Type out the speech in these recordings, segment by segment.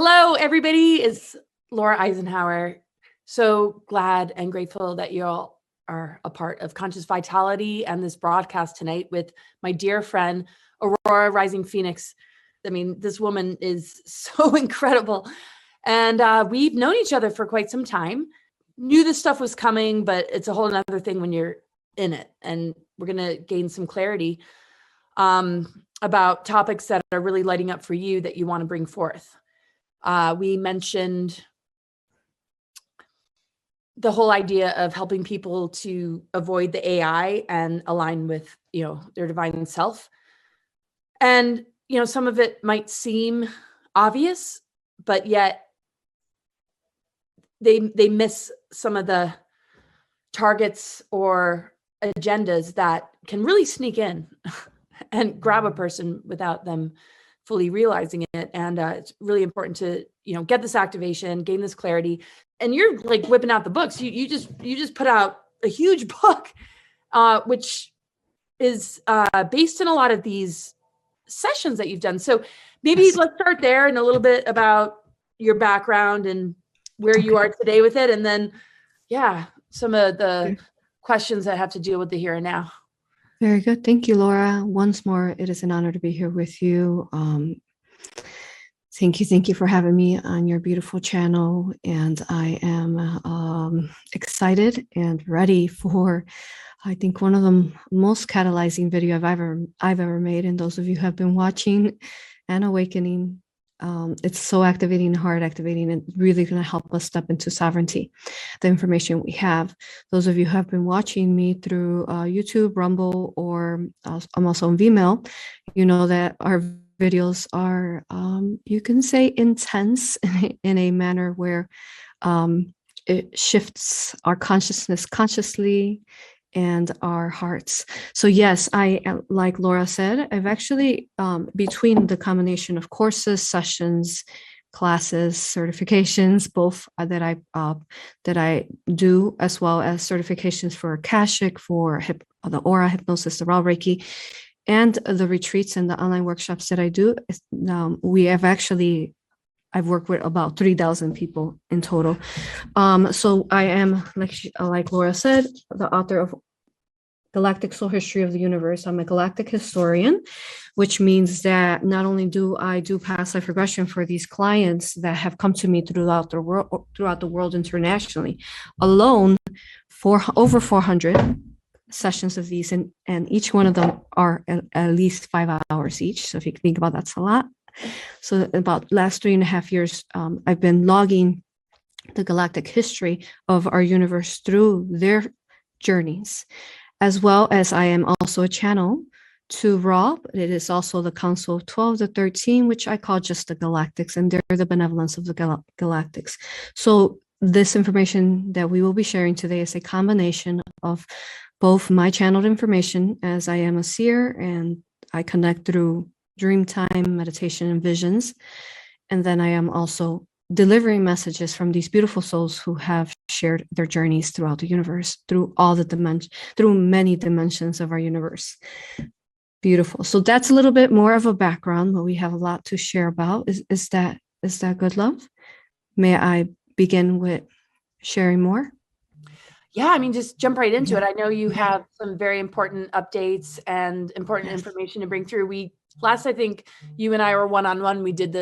Hello, everybody. It's 𝗟𝘂𝗂𝗀𝗀𝗃. So glad and grateful that you all are a part of Conscious Vitality and this broadcast tonight with my dear friend, Aurora Rising Phoenix. I mean, this woman is so incredible. And we've known each other for quite some time. Knew this stuff was coming, but it's a whole other thing when you're in it. And we're going to gain some clarity about topics that are really lighting up for you that you want to bring forth. We mentioned the whole idea of helping people to avoid the AI and align with, their divine self. And, some of it might seem obvious, but yet they miss some of the targets or agendas that can really sneak in and grab a person without them fully realizing it. And it's really important to, get this activation, gain this clarity. And you're like whipping out the books. You just put out a huge book, which is based in a lot of these sessions that you've done. So maybe let's start there and a little bit about your background and where you are today with it. And then, some of the questions that have to deal with the here and now. Very good. Thank you, Laura. Once more, it is an honor to be here with you. Thank you for having me on your beautiful channel. And I am excited and ready for, I think, one of the most catalyzing video I've ever made. And those of you who have been watching and awakening, it's so activating, heart activating, and really going to help us step into sovereignty. The information we have. Those of you who have been watching me through YouTube, Rumble, or I'm also on Vimeo, you know that our videos are, you can say, intense in a manner where it shifts our consciousness consciously and our hearts. So yes, I, like Laura said, I've actually, between the combination of courses, sessions, classes, certifications, both that I do, as well as certifications for Akashic, for the A.U.R.A, Hypnosis, 𝗟𝘂𝗿𝗀𝗀𝗃, and the retreats and the online workshops that I do. I've worked with about 3,000 people in total. So I am, like Laura said, the author of Galactic Soul History of the Universe. I'm a galactic historian, which means that not only do I do past life regression for these clients that have come to me throughout the world internationally, alone for over 400 sessions of these, and each one of them are at least 5 hours each. So if you think about that's a lot. So about last 3.5 years, I've been logging the galactic history of our universe through their journeys, as well as I am also a channel to 𝗟𝘂𝗄. It is also the Council of 12, the 13, which I call just the galactics, and they're the benevolence of the galactics. So this information that we will be sharing today is a combination of both my channeled information, as I am a seer and I connect through dream time, meditation, and visions. And then I am also delivering messages from these beautiful souls who have shared their journeys throughout the universe, through all the dimensions, through many dimensions of our universe. Beautiful. So that's a little bit more of a background, but we have a lot to share about. Is that good, love? May I begin with sharing more? Yeah, I mean, just jump right into it. I know you have some very important updates and important information to bring through. Last, I think you and I were one-on-one. We did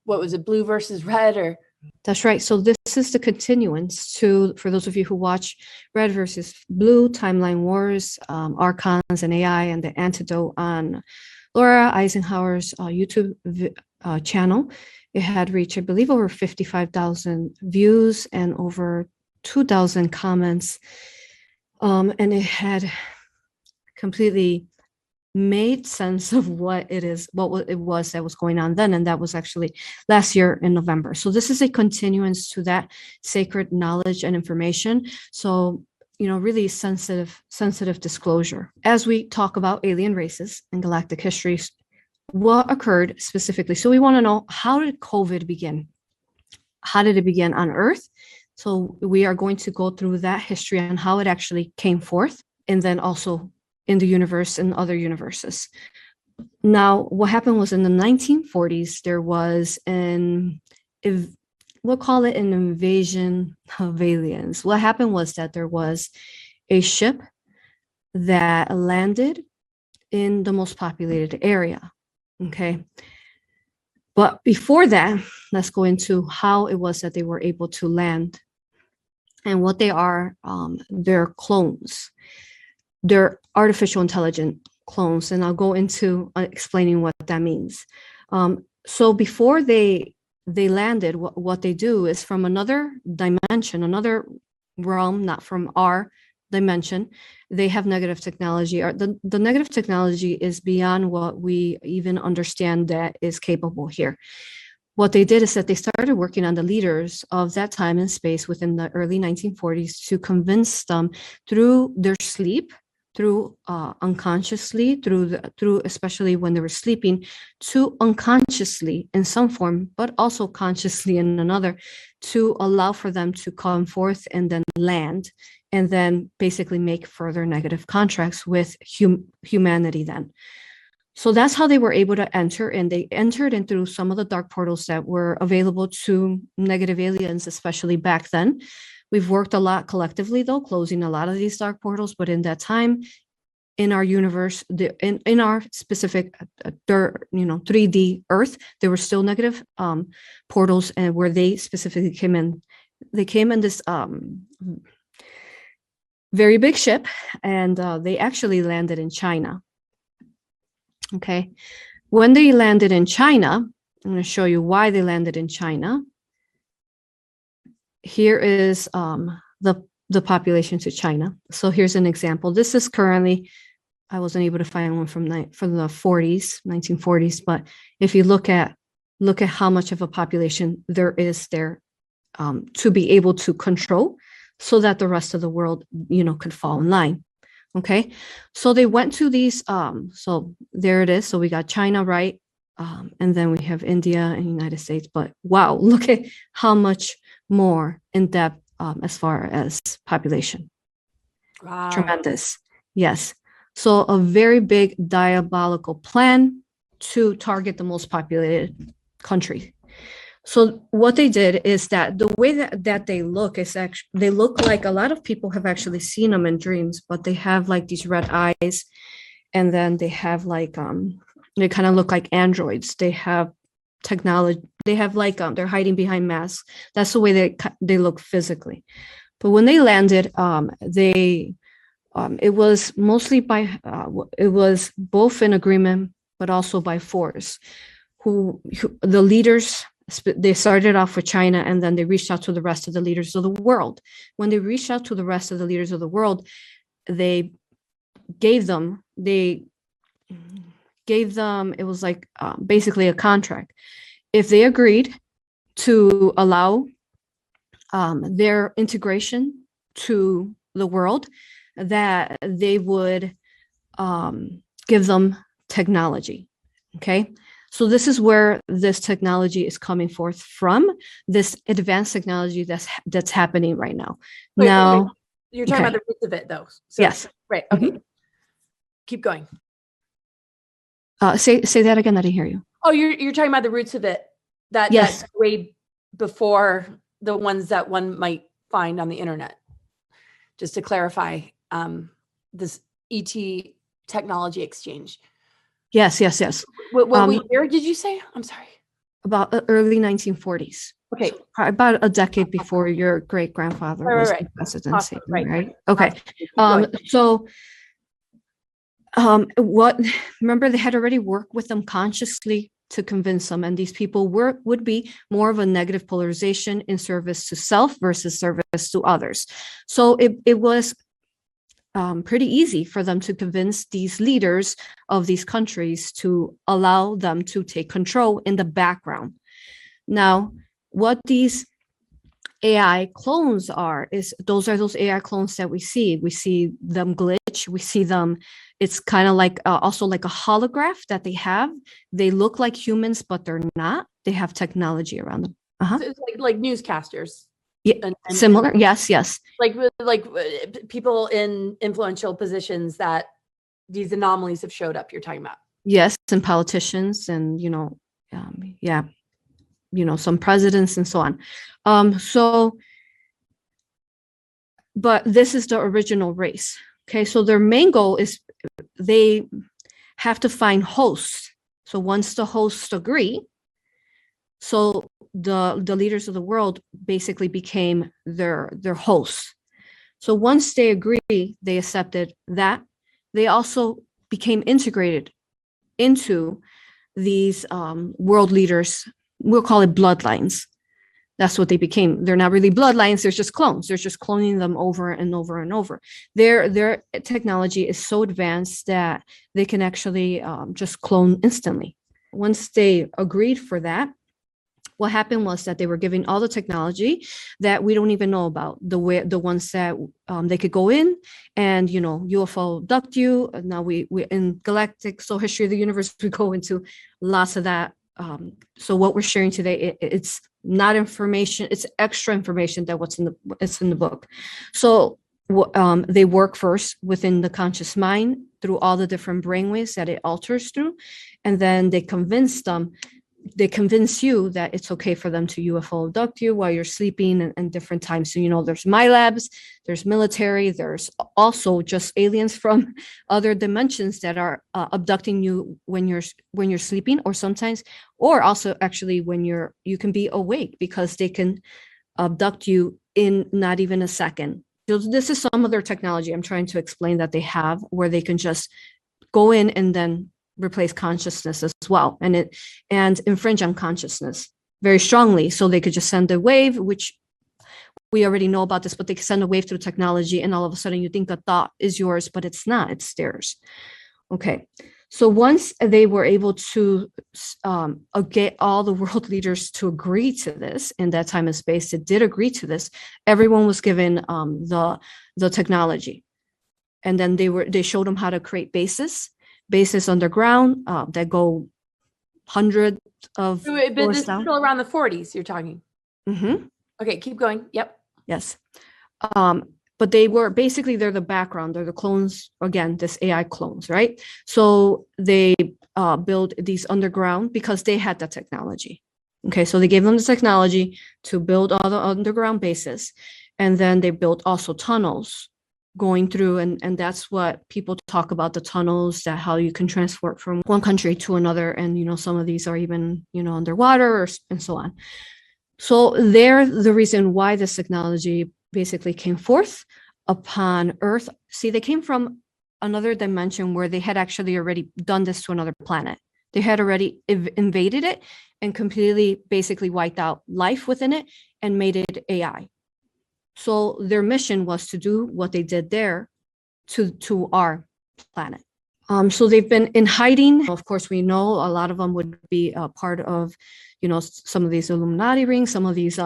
what was it, blue versus red, or? That's right. So this is the continuance for those of you who watch Red versus Blue, Timeline Wars, Archons and AI, and the antidote on Laura Eisenhower's YouTube channel. It had reached, I believe, over 55,000 views and over 2,000 comments. And it had completely made sense of what it was that was going on then. And that was actually last year in November. So this is a continuance to that sacred knowledge and information. So, really sensitive disclosure. As we talk about alien races and galactic histories, what occurred specifically? So we want to know, how did COVID begin? How did it begin on Earth? So we are going to go through that history and how it actually came forth, and then also in the universe and other universes. Now, what happened was in the 1940s, there was we'll call it an invasion of aliens. What happened was that there was a ship that landed in the most populated area. Okay. But before that, let's go into how it was that they were able to land and what they are. They're clones. They're artificial intelligent clones. And I'll go into explaining what that means. So before they landed, what they do is from another dimension, another realm, not from our dimension, they have negative technology. Or the negative technology is beyond what we even understand that is capable here. What they did is that they started working on the leaders of that time and space within the early 1940s to convince them through their sleep, through unconsciously, through especially when they were sleeping, to unconsciously in some form, but also consciously in another, to allow for them to come forth and then land, and then basically make further negative contracts with humanity then. So that's how they were able to enter, and they entered in through some of the dark portals that were available to negative aliens, especially back then. We've worked a lot collectively, though, closing a lot of these dark portals. But in that time, in our universe, in our specific, 3D Earth, there were still negative portals, and where they specifically came in. They came in this very big ship, and they actually landed in China. Okay, when they landed in China, I'm going to show you why they landed in China. Here is the population to China. So here's an example. This is currently, I wasn't able to find one from the 40s, 1940s, but if you look at how much of a population there is there to be able to control, so that the rest of the world, could fall in line. Okay, so they went to these. So there it is. So we got China, right? And then we have India and United States. But wow, look at how much more in depth as far as population. Wow. Tremendous. Yes. So a very big diabolical plan to target the most populated country. So what they did is that the way that they look is actually, they look like, a lot of people have actually seen them in dreams, but they have like these red eyes, and then they have like, they kind of look like androids. They have technology. They have like, they're hiding behind masks. That's the way they look physically. But when they landed, it was mostly it was both in agreement, but also by force. The leaders, they started off with China, and then they reached out to the rest of the leaders of the world. When they reached out to the rest of the leaders of the world, they gave them, it was like basically a contract. If they agreed to allow their integration to the world, that they would give them technology. Okay. So this is where this technology is coming forth from, this advanced technology that's happening right now. Wait. You're talking about the roots of it, though. So, yes. Right. Okay. Keep going. Say that again. I didn't hear you. Oh, you're talking about the roots of it. That's way before the ones that one might find on the internet. Just to clarify, this ET technology exchange. Yes. What year did you say? I'm sorry. About the early 1940s. Okay. So about a decade before your great grandfather was in presidency. Awesome. Right. Okay. Remember, they had already worked with them consciously to convince them, and these people would be more of a negative polarization in service to self versus service to others. So it was pretty easy for them to convince these leaders of these countries to allow them to take control in the background. Now, what these AI clones are those AI clones that we see. We see them glitch. We see them. It's kind of like also like a holograph that they have. They look like humans, but they're not. They have technology around them. So it's like newscasters. Yeah, and similar. Yes. Like people in influential positions that these anomalies have showed up. You're talking about. Yes, and politicians and, yeah, some presidents and so on. But this is the original race. Okay, so their main goal is they have to find hosts. So once the hosts agree, so the leaders of the world basically became their hosts. So once they agree, they accepted that, they also became integrated into these world leaders. We'll call it bloodlines. That's what they became. They're not really bloodlines. They're just clones. They're just cloning them over and over and over. Their technology is so advanced that they can actually just clone instantly. Once they agreed for that, what happened was that they were giving all the technology that we don't even know about, the ones that they could go in and, UFO abduct you. Now we in Galactic Soul History of the Universe, we go into lots of that. So what we're sharing today, it's not information, it's extra information that it's in the book. So they work first within the conscious mind through all the different brainwaves that it alters through, and then they convince you that it's okay for them to UFO abduct you while you're sleeping and different times. So, there's my labs, there's military, there's also just aliens from other dimensions that are abducting you when you're sleeping, or also actually when you can be awake, because they can abduct you in not even a second. So this is some of their technology I'm trying to explain that they have, where they can just go in and then replace consciousness as well, and infringe on consciousness very strongly. So they could just send a wave, which we already know about this, but they can send a wave through technology, and all of a sudden you think a thought is yours, but it's not, it's theirs. Okay, so once they were able to get all the world leaders to agree to this in that time and space, that did agree to this, everyone was given the technology, and then they showed them how to create bases underground that go hundreds of But this is down. still around the 40s you're talking. Mm-hmm. Okay, keep going. Yep. Yes. But they're the background. They're the clones, again, this AI clones, right? So they build these underground because they had the technology. Okay, so they gave them the technology to build all the underground bases. And then they built also tunnels going through, and that's what people talk about, the tunnels, that how you can transport from one country to another, and some of these are even underwater and so on. So they're the reason why this technology basically came forth upon Earth. See, they came from another dimension where they had actually already done this to another planet. They had already invaded it and completely basically wiped out life within it and made it AI. So their mission was to do what they did there to our planet. So they've been in hiding. Of course, we know a lot of them would be part of, some of these Illuminati rings, some of these,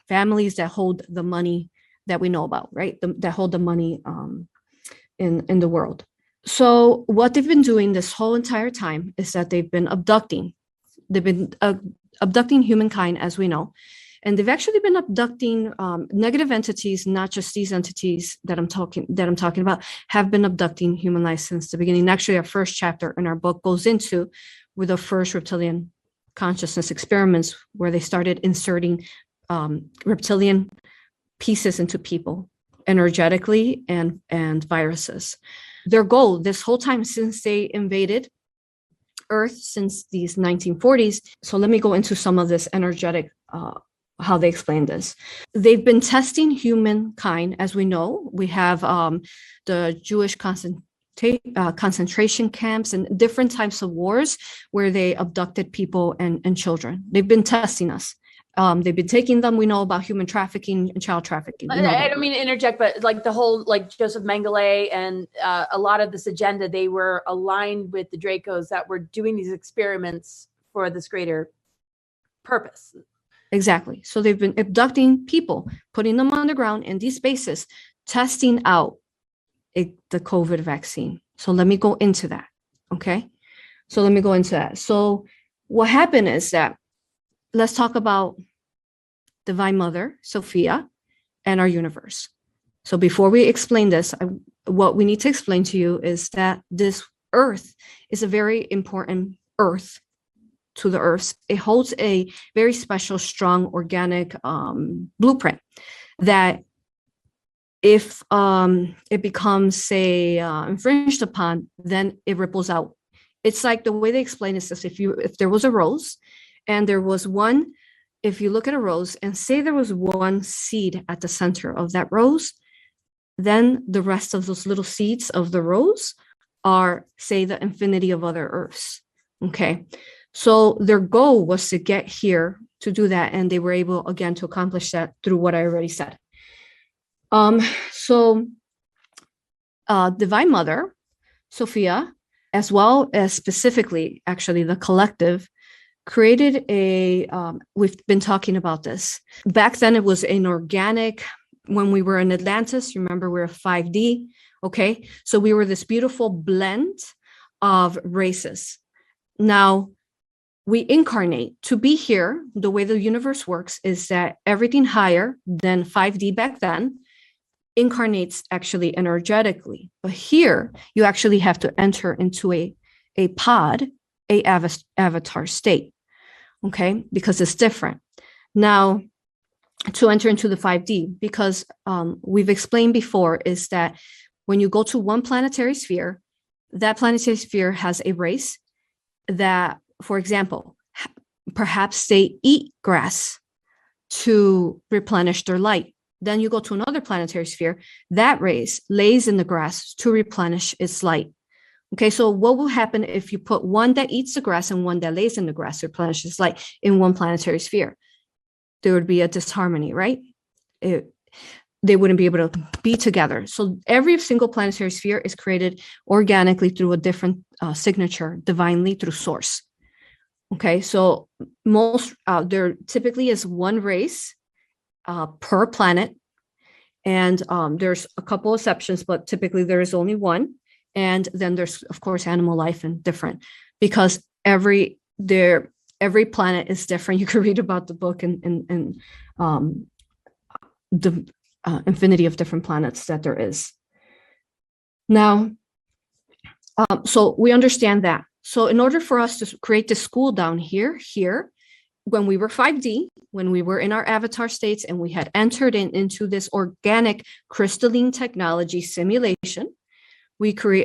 families that hold the money that we know about, right? That hold the money in the world. So what they've been doing this whole entire time is that they've been abducting. They've been abducting humankind, as we know. And they've actually been abducting negative entities, not just these entities that I'm talking about, have been abducting human life since the beginning. Actually, our first chapter in our book goes into with the first reptilian consciousness experiments, where they started inserting reptilian pieces into people energetically and viruses. Their goal this whole time since they invaded Earth, since these 1940s. So let me go into some of this energetic how they explain this. They've been testing humankind, as we know. We have the Jewish concentration camps and different types of wars where they abducted people and children. They've been testing us. They've been taking them. We know about human trafficking and child trafficking. I don't mean to interject, but like the whole, like Joseph Mengele and a lot of this agenda, they were aligned with the Dracos that were doing these experiments for this greater purpose. Exactly. So they've been abducting people, putting them on the ground in these spaces, testing out the COVID vaccine. So let me go into that. Okay. So let me go into that. So what happened is that, let's talk about Divine Mother, Sophia, and our universe. So before we explain this, what we need to explain to you is that this Earth is a very important earth to the earth. It holds a very special, strong, organic blueprint that if it becomes, say, infringed upon, then it ripples out. It's like the way they explain is this: if there was a rose, and there was one, if you look at a rose and say there was one seed at the center of that rose, then the rest of those little seeds of the rose are, say, the infinity of other earths. Okay, so their goal was to get here to do that, and they were able again to accomplish that through what I already said. Divine Mother, Sophia, as well as specifically, actually, the collective, created we've been talking about this. Back then, it was an organic, when we were in Atlantis, remember we're 5D, okay? So we were this beautiful blend of races. Now, we incarnate to be here. The way the universe works is that everything higher than 5D back then incarnates actually energetically. But here, you actually have to enter into a pod, a avatar state, okay? Because it's different. Now, to enter into the 5D, because we've explained before, is that when you go to one planetary sphere, that planetary sphere has a race that, for example, perhaps they eat grass to replenish their light. Then you go to another planetary sphere, that race lays in the grass to replenish its light. Okay, so what will happen if you put one that eats the grass and one that lays in the grass to replenish its light in one planetary sphere? There would be a disharmony, right? They wouldn't be able to be together. So every single planetary sphere is created organically through a different signature, divinely through source. Okay, so there typically is one race per planet, and there's a couple exceptions, but typically there is only one. And then there's, of course, animal life and different, because every planet is different. You can read about the book and the infinity of different planets that there is. Now, so we understand that. So in order for us to create the school down here, when we were 5D, when we were in our avatar states and we had entered into this organic crystalline technology simulation,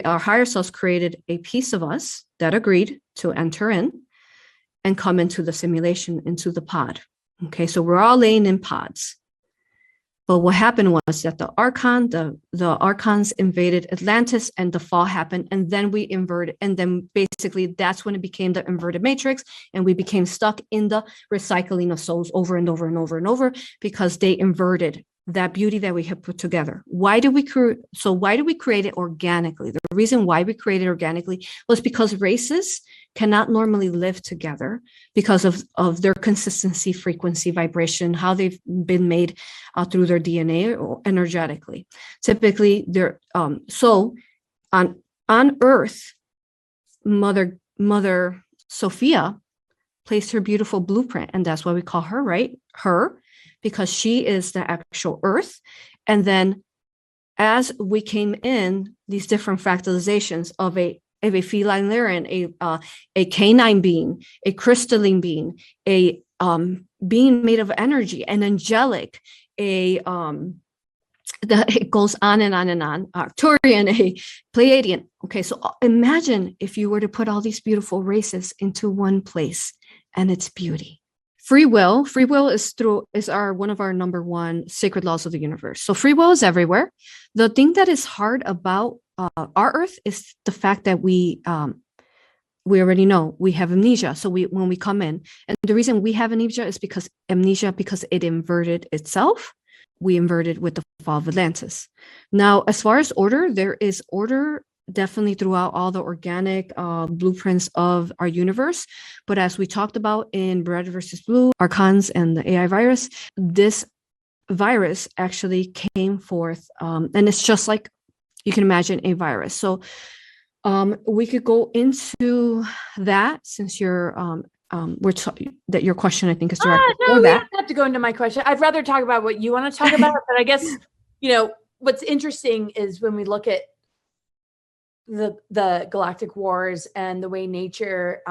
our higher selves created a piece of us that agreed to enter in and come into the simulation, into the pod. Okay, so we're all laying in pods. But what happened was that the Archons invaded Atlantis, and the fall happened, and then we inverted, and then basically that's when it became the inverted matrix, and we became stuck in the recycling of souls over and over and over and over, because they inverted that beauty that we had put together. Why do we create it organically? The reason why we created organically was because races cannot normally live together because of their consistency, frequency, vibration, how they've been made through their DNA or energetically. Typically, they're so on Earth, Mother Sophia placed her beautiful blueprint, and that's why we call her, right? Her, because she is the actual Earth. And then as we came in, these different fractalizations of a feline lyran, a canine being, a crystalline being, a being made of energy, an angelic, it goes on and on and on, Arcturian, a Pleiadian. Okay, so imagine if you were to put all these beautiful races into one place and its beauty. Free will is one of our number one sacred laws of the universe. So free will is everywhere. The thing that is hard about our Earth is the fact that we already know we have amnesia. So when we come in, and the reason we have amnesia is because it inverted itself. We inverted with the fall of Atlantis. Now, as far as order, there is order definitely throughout all the organic blueprints of our universe. But as we talked about in Red versus Blue, Archons and the AI virus, this virus actually came forth, and it's just like you can imagine a virus. So we could go into that, since your question, I think, is directed no, we don't have to go into my question. I'd rather talk about what you want to talk about. But I guess, what's interesting is when we look at the galactic wars and the way nature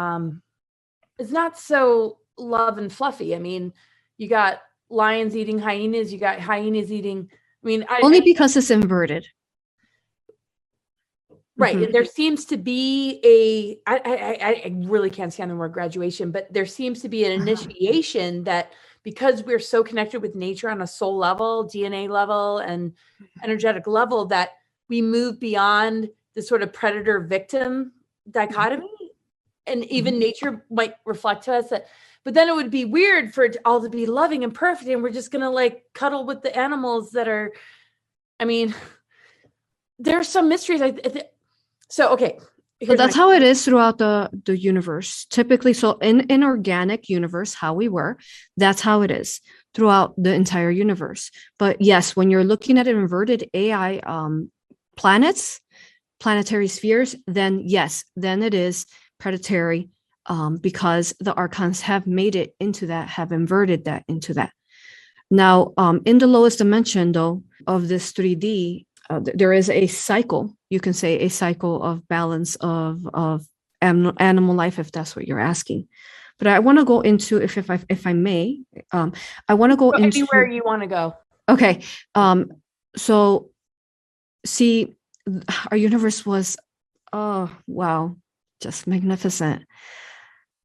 is not so love and fluffy. I mean, you got lions eating hyenas, you got hyenas eating. I mean, Only because it's inverted. Right. Mhm. There seems to be I really can't stand the word graduation, but there seems to be an initiation that because we're so connected with nature on a soul level, DNA level, and energetic level, that we move beyond the sort of predator victim dichotomy. And even nature might reflect to us that, but then it would be weird for it all to be loving and perfect. And we're just going to like cuddle with the animals that are, I mean, there's some mysteries. So, okay. So that's how it is throughout the universe. Typically, so in organic universe, how we were, that's how it is throughout the entire universe. But yes, when you're looking at inverted AI planets, planetary spheres, then yes, then it is predatory because the archons have made it into that, have inverted that into that. Now, in the lowest dimension, though, of this 3D, there is a cycle, you can say a cycle of balance of animal life, if that's what you're asking. But I want to go into, if I may, I want to go into anywhere you want to go. Okay. So see, our universe was, oh, wow, just magnificent.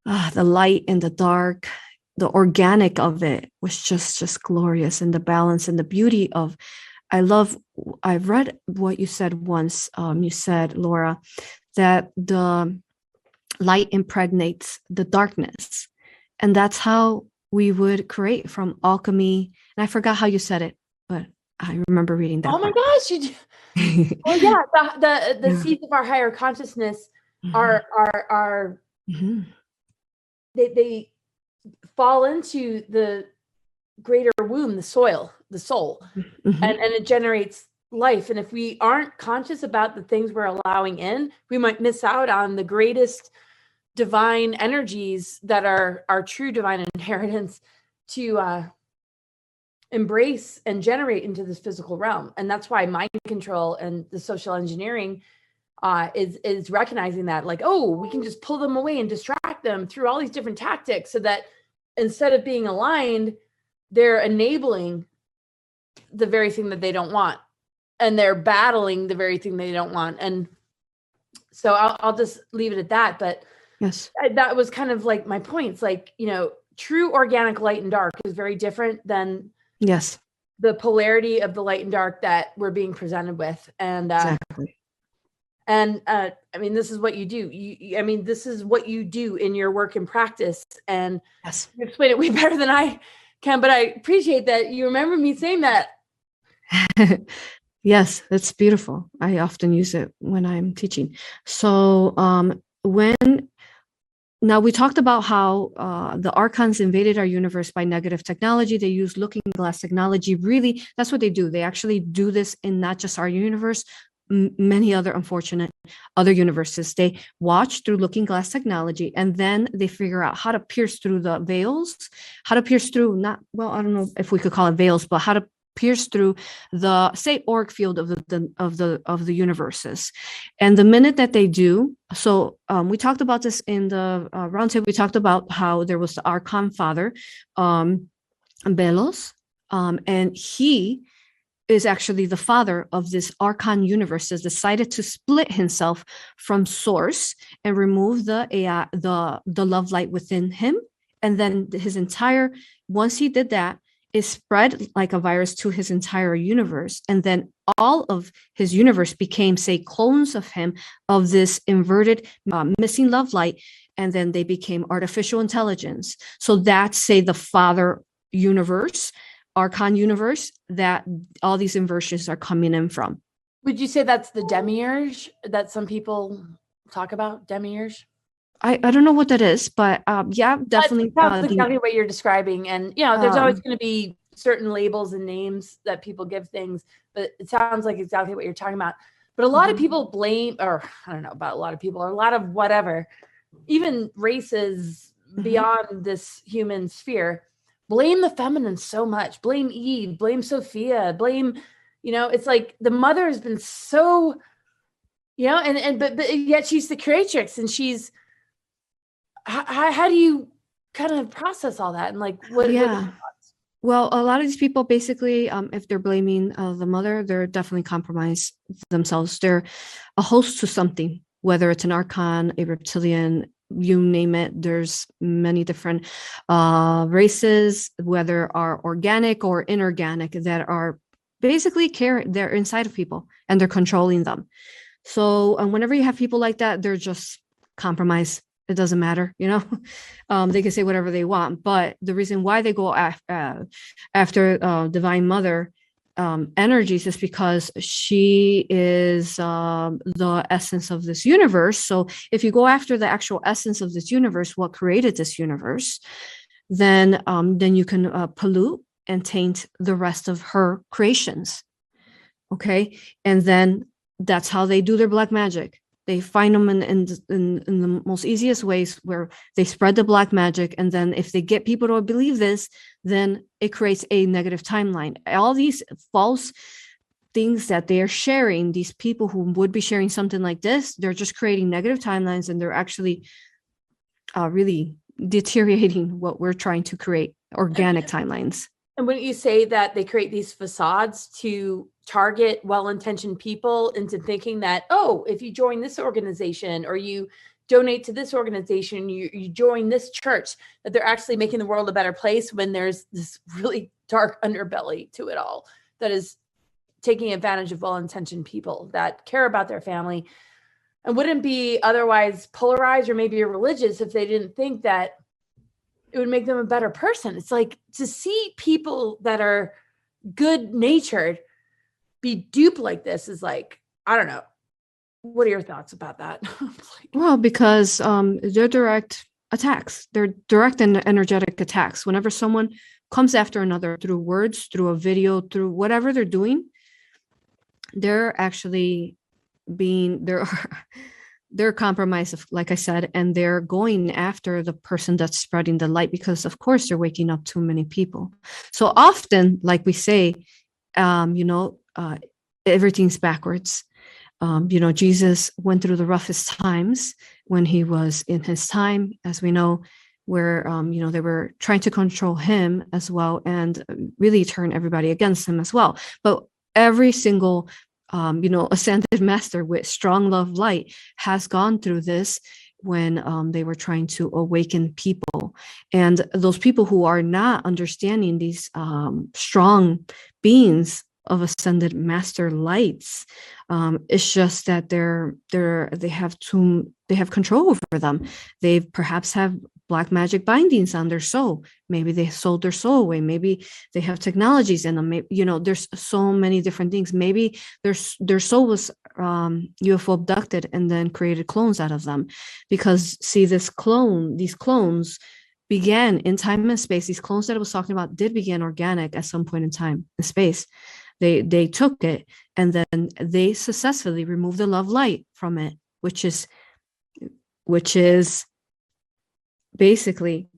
The light and the dark, the organic of it was just glorious, and the balance and the beauty of, I've read what you said once. You said, Laura, that the light impregnates the darkness. And that's how we would create from alchemy. And I forgot how you said it, but I remember reading that. Oh my gosh. Well, yeah, the seeds of our higher consciousness are they fall into the greater womb, the soil, the soul, and it generates life. And if we aren't conscious about the things we're allowing in, we might miss out on the greatest divine energies that are our true divine inheritance to embrace and generate into this physical realm. And that's why mind control and the social engineering is recognizing that, like, oh, we can just pull them away and distract them through all these different tactics, so that instead of being aligned, they're enabling the very thing that they don't want, and they're battling the very thing they don't want. And so I'll just leave it at that. But yes, that was kind of like my points. Like, true organic light and dark is very different than the polarity of the light and dark that we're being presented with. And exactly. And I mean, this is what you do. This is what you do in your work and practice. And you explain it way better than I can, but I appreciate that you remember me saying that. Yes, that's beautiful. I often use it when I'm teaching. So now we talked about how the archons invaded our universe by negative technology. They use looking glass technology. Really, that's what they do. They actually do this in not just our universe, many other unfortunate other universes. They watch through looking glass technology, and then they figure out how to pierce through the veils, how to pierce through, I don't know if we could call it veils, but how to pierce through the, say, auric field of the universes. And the minute that they do, so we talked about this in the roundtable. We talked about how there was the archon father, 𝗵𝗲𝗀𝗀𝗀𝗲, and he is actually the father of this archon universe, has decided to split himself from source and remove the AI, the love light within him. And then his entire, once he did that, it spread like a virus to his entire universe. And then all of his universe became, say, clones of him, of this inverted missing love light. And then they became artificial intelligence. So that's, say, the father universe, archon universe, that all these inversions are coming in from. Would you say that's the demiurge that some people talk about? Demiurge? I don't know what that is, but yeah, definitely. That's exactly what you're describing. And, there's always going to be certain labels and names that people give things, but it sounds like exactly what you're talking about. But a lot of people blame, or I don't know about a lot of people, or a lot of whatever, even races beyond this human sphere, blame the feminine so much. Blame Eve, blame Sophia, blame, it's like the mother has been so, but yet she's the creatrix, and she's, how do you kind of process all that? And like, what? Yeah. Well, a lot of these people basically, if they're blaming the mother, they're definitely compromised themselves. They're a host to something, whether it's an archon, a reptilian, you name it. There's many different races, whether are organic or inorganic, that are basically they're inside of people and they're controlling them. So whenever you have people like that, they're just compromised. It doesn't matter, they can say whatever they want. But the reason why they go after Divine Mother energies is because she is the essence of this universe. So if you go after the actual essence of this universe, what created this universe, then you can pollute and taint the rest of her creations. Okay, and then that's how they do their black magic. They find them in the most easiest ways, where they spread the black magic. And then if they get people to believe this, then it creates a negative timeline. All these false things that they are sharing, these people who would be sharing something like this, they're just creating negative timelines, and they're actually really deteriorating what we're trying to create, organic timelines. And wouldn't you say that they create these facades to target well-intentioned people into thinking that, oh, if you join this organization or you donate to this organization, you join this church, that they're actually making the world a better place, when there's this really dark underbelly to it all that is taking advantage of well-intentioned people that care about their family and wouldn't be otherwise polarized or maybe religious if they didn't think that it would make them a better person. It's like, to see people that are good-natured be duped like this is like, I don't know. What are your thoughts about that? Well, because they're direct attacks. They're direct and energetic attacks. Whenever someone comes after another through words, through a video, through whatever they're doing, they're actually they're compromised, like I said, and they're going after the person that's spreading the light, because of course they're waking up too many people. So often, like we say, everything's backwards. Jesus went through the roughest times when he was in his time, as we know, where, they were trying to control him as well, and really turn everybody against him as well. But every single ascended master with strong love light has gone through this when they were trying to awaken people. And those people who are not understanding these strong beings of ascended master lights, it's just that they have control over them. They perhaps have black magic bindings on their soul. Maybe they sold their soul away. Maybe they have technologies in them. There's so many different things. Maybe their soul was UFO abducted and then created clones out of them. Because see, these clones began in time and space. These clones that I was talking about did begin organic at some point in time and space. They took it, and then they successfully removed the love light from it, which is basically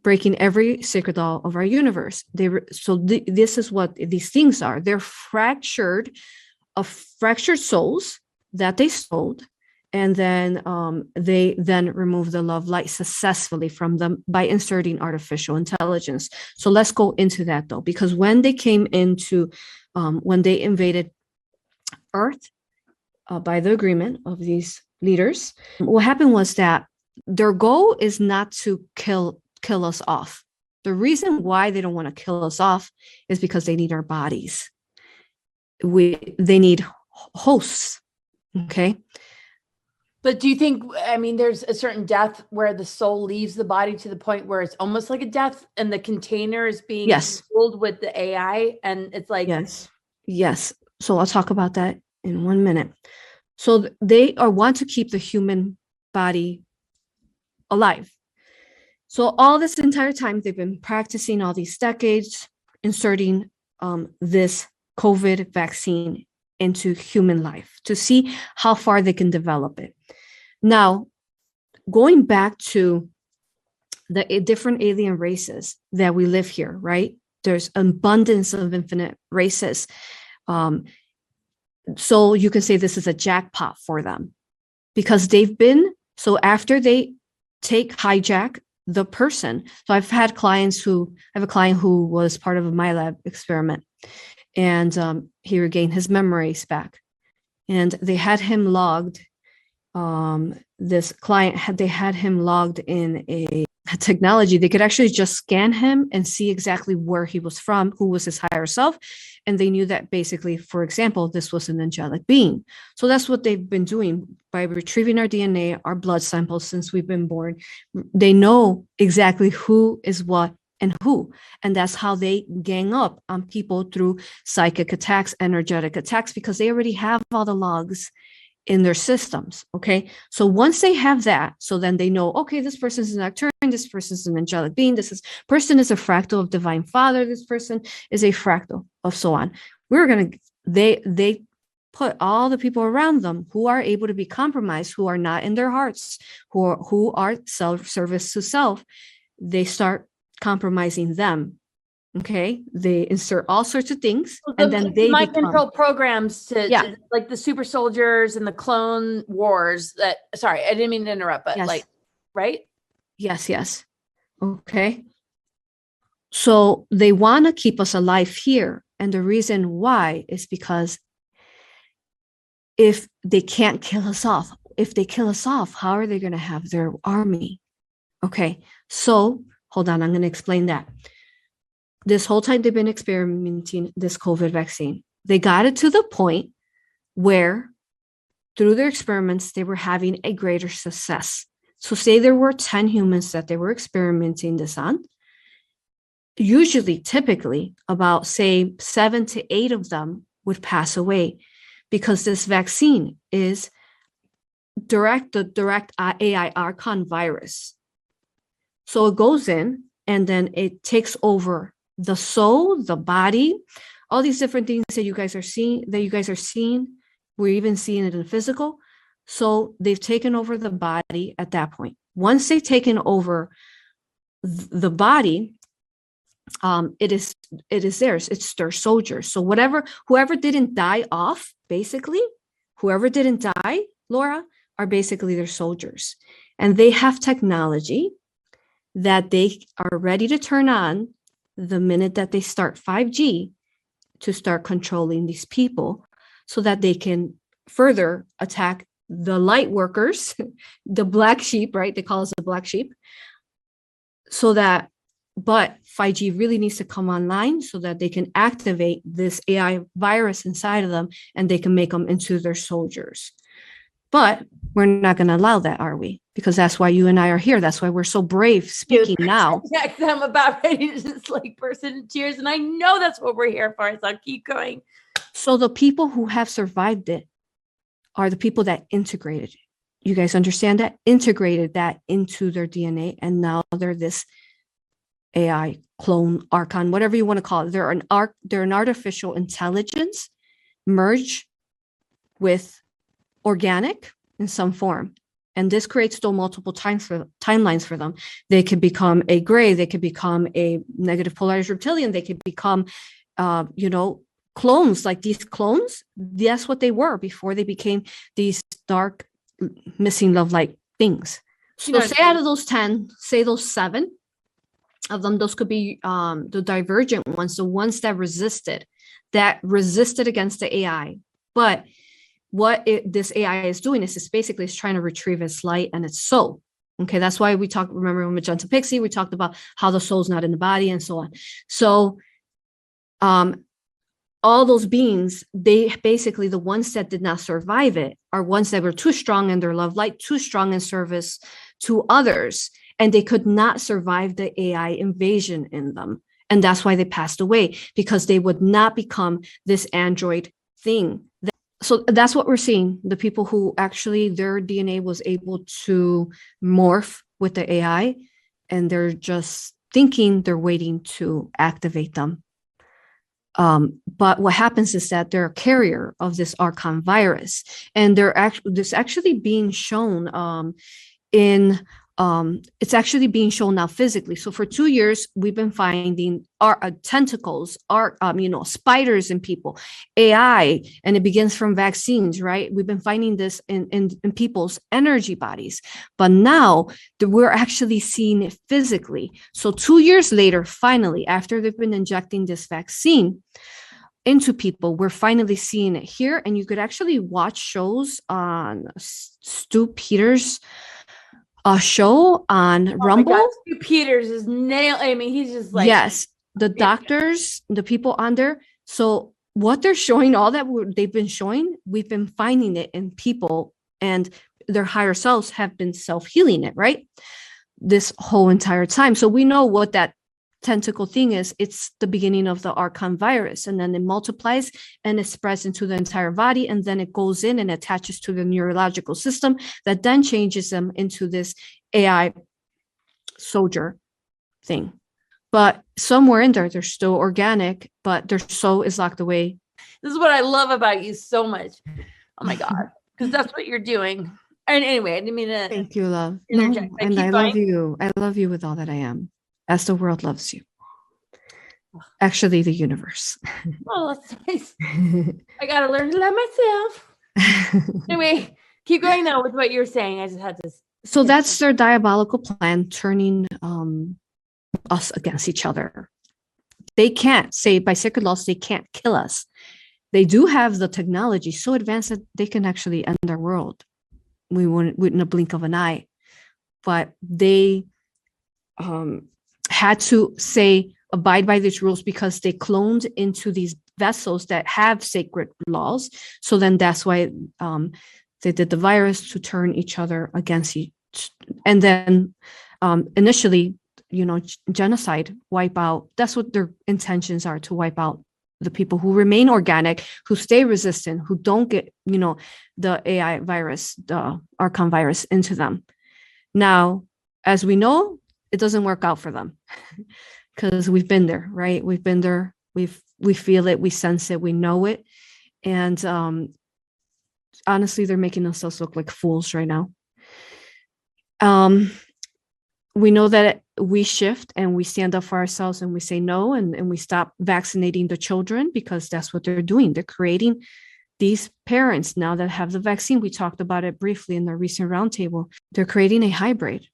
breaking every sacred law of our universe. This is what these things are. They're fractured souls that they sold, and then they remove the love light successfully from them by inserting artificial intelligence. So let's go into that, though, because when they came into, when they invaded Earth by the agreement of these leaders, what happened was that their goal is not to kill us off. The reason why they don't want to kill us off is because they need our bodies. They need hosts, okay? But do you think, there's a certain death where the soul leaves the body to the point where it's almost like a death and the container is being filled with the AI, and it's like... Yes. So I'll talk about that in 1 minute. So they want to keep the human body alive. So all this entire time, they've been practicing all these decades, inserting this COVID vaccine into human life to see how far they can develop it. Now, going back to the different alien races that we live here, right? There's abundance of infinite races. So you can say this is a jackpot for them because so after they hijack the person. So I have a client who was part of a MyLab experiment, and he regained his memories back. And they had him logged, they had him logged in a technology. They could actually just scan him and see exactly where he was from, who was his higher self. And they knew that basically, for example, this was an angelic being. So that's what they've been doing by retrieving our DNA, our blood samples since we've been born. They know exactly who is what and who. And that's how they gang up on people through psychic attacks, energetic attacks, because they already have all the logs in their systems. Okay. So once they have that, so then they know, okay, this person is an nocturne, this person is an angelic being, person is a fractal of divine father, this person is a fractal of so on. They put all the people around them who are able to be compromised, who are not in their hearts, who are self-service to self, they start compromising them. Okay, they insert all sorts of things, and then they mind control programs to like the super soldiers and the clone wars. Sorry, I didn't mean to interrupt, but right? Yes. Okay. So they want to keep us alive here, and the reason why is because if they can't kill us off, how are they going to have their army? Okay, so hold on, I'm going to explain that. This whole time they've been experimenting this COVID vaccine. They got it to the point where through their experiments, they were having a greater success. So say there were 10 humans that they were experimenting this on. Typically about say 7 to 8 of them would pass away because this vaccine is the direct AI 𝗟𝘂𝗃 virus. So it goes in and then it takes over the soul, the body, all these different things that you guys are seeing, we're even seeing it in physical. So they've taken over the body at that point. Once they've taken over the body, it is theirs. It's their soldiers. So whoever didn't die off, basically, whoever didn't die, Laura, are basically their soldiers. And they have technology that they are ready to turn on the minute that they start 5G to start controlling these people so that they can further attack the light workers, the black sheep, right? They call us the black sheep. But 5G really needs to come online so that they can activate this AI virus inside of them and they can make them into their soldiers. But we're not going to allow that, are we? Because that's why you and I are here. That's why we're so brave speaking now. Yeah, I'm about ready to just burst into tears. And I know that's what we're here for. So I'll keep going. So the people who have survived it are the people that integrated it. You guys understand that? Integrated that into their DNA. And now they're this AI clone, archon, whatever you want to call it. They're an artificial intelligence merged with organic in some form. And this creates still multiple timelines for them. They could become a gray, they could become a negative polarized reptilian, they could become, clones, like these clones. That's what they were before they became these dark, missing love-like things. So say out of those 10, say those 7 of them, those could be the divergent ones, the ones that resisted against the AI. But this AI is doing is basically trying to retrieve its light and its soul. Okay, that's why remember with 𝗵𝗀𝗃𝗃, we talked about how the soul's not in the body and so on. So all those beings, they basically, the ones that did not survive it are ones that were too strong in their love light, too strong in service to others, and they could not survive the AI invasion in them. And that's why they passed away, because they would not become this android thing. So that's what we're seeing. The people who actually their DNA was able to morph with the AI, and they're just thinking they're waiting to activate them. But what happens is that they're a carrier of this 𝗟𝘂𝗃 virus, and this actually being shown in it's actually being shown now physically. So for 2 years, we've been finding our tentacles, spiders in people, AI, and it begins from vaccines, right? We've been finding this in people's energy bodies, but now we're actually seeing it physically. So 2 years later, finally, after they've been injecting this vaccine into people, we're finally seeing it here. And you could actually watch shows on Stu Peters' show on Rumble. My God, Stu Peters is I mean, he's just like, yes, the doctors, the people on there. So what they're showing, all that they've been showing, we've been finding it in people, and their higher selves have been self-healing it, right? This whole entire time. So we know what that tentacle thing is. It's the beginning of the 𝗟𝘂𝗃 virus, and then it multiplies and it spreads into the entire body, and then it goes in and attaches to the neurological system that then changes them into this AI soldier thing. But somewhere in there, they're still organic, but their soul is locked away. This is what I love about you so much. Oh my God, because that's what you're doing. And anyway, I didn't mean to. Thank you, love. Interject. No, and I love you. I love you with all that I am, as the world loves you. Actually, the universe. Oh, that's nice. I gotta learn to love myself. Anyway, keep going though with what you're saying. I just had to. So that's their diabolical plan, turning us against each other. They can't say, by sacred laws, they can't kill us. They do have the technology so advanced that they can actually end our world. We wouldn't in a blink of an eye. But they had to say, abide by these rules, because they cloned into these vessels that have sacred laws. So then that's why they did the virus, to turn each other against each. And then initially, genocide, wipe out. That's what their intentions are, to wipe out the people who remain organic, who stay resistant, who don't get, the AI virus, the 𝗟𝘂𝗃 virus into them. Now, as we know, it doesn't work out for them, because we've been there, right? We've been there. We feel it. We sense it. We know it. And honestly, they're making themselves look like fools right now. We know that we shift and we stand up for ourselves, and we say no, and we stop vaccinating the children, because that's what they're doing. They're creating these parents now that have the vaccine. We talked about it briefly in the recent roundtable. They're creating a hybrid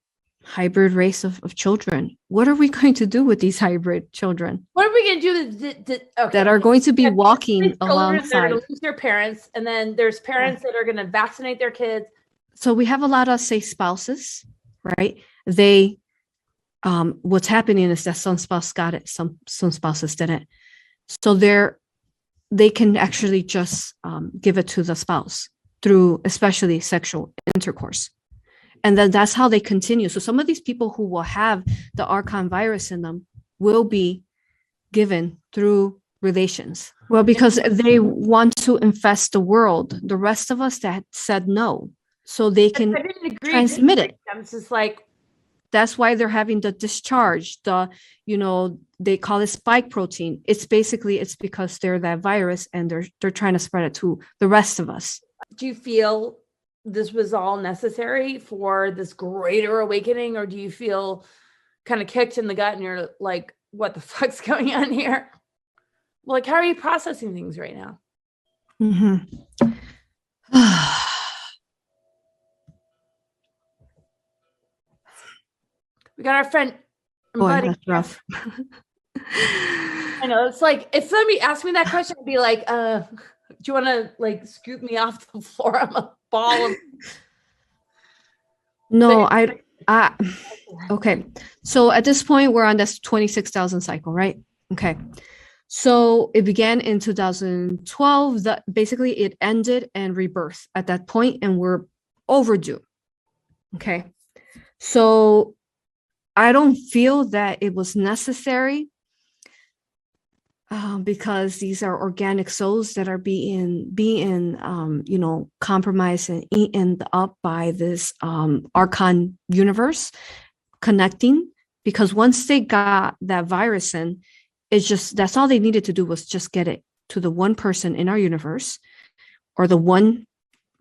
race of children. What are we going to do with these hybrid children? What are we going to do that are going to be walking alongside? They're going to lose their parents, and then there's parents that are going to vaccinate their kids. So we have a lot of, say, spouses, right? They, what's happening is that some spouse got it, some spouses didn't. So they can actually just give it to the spouse through, especially, sexual intercourse. And then that's how they continue. So some of these people who will have the 𝗟𝘂𝗃 virus in them will be given through relations. Well, because they want to infest the world. The rest of us that said no, so they can transmit it. It's just like, that's why they're having the discharge, they call it spike protein. It's because they're that virus, and they're trying to spread it to the rest of us. Do you feel this was all necessary for this greater awakening, or do you feel kind of kicked in the gut and you're like, what the fuck's going on here? Like, how are you processing things right now? Mm-hmm. We got our friend. Boy, that's rough. I know. It's like, if somebody asked me that question, I'd be like, do you want to like scoop me off the floor? I'm a ball of. No, okay. So at this point, we're on this 26,000 cycle, right? Okay. So it began in 2012. Basically it ended and rebirth at that point, and we're overdue. Okay. So I don't feel that it was necessary, because these are organic souls that are being compromised and eaten up by this 𝗟𝘂𝗃 universe connecting. Because once they got that virus in, that's all they needed to do, was just get it to the one person in our universe, or the one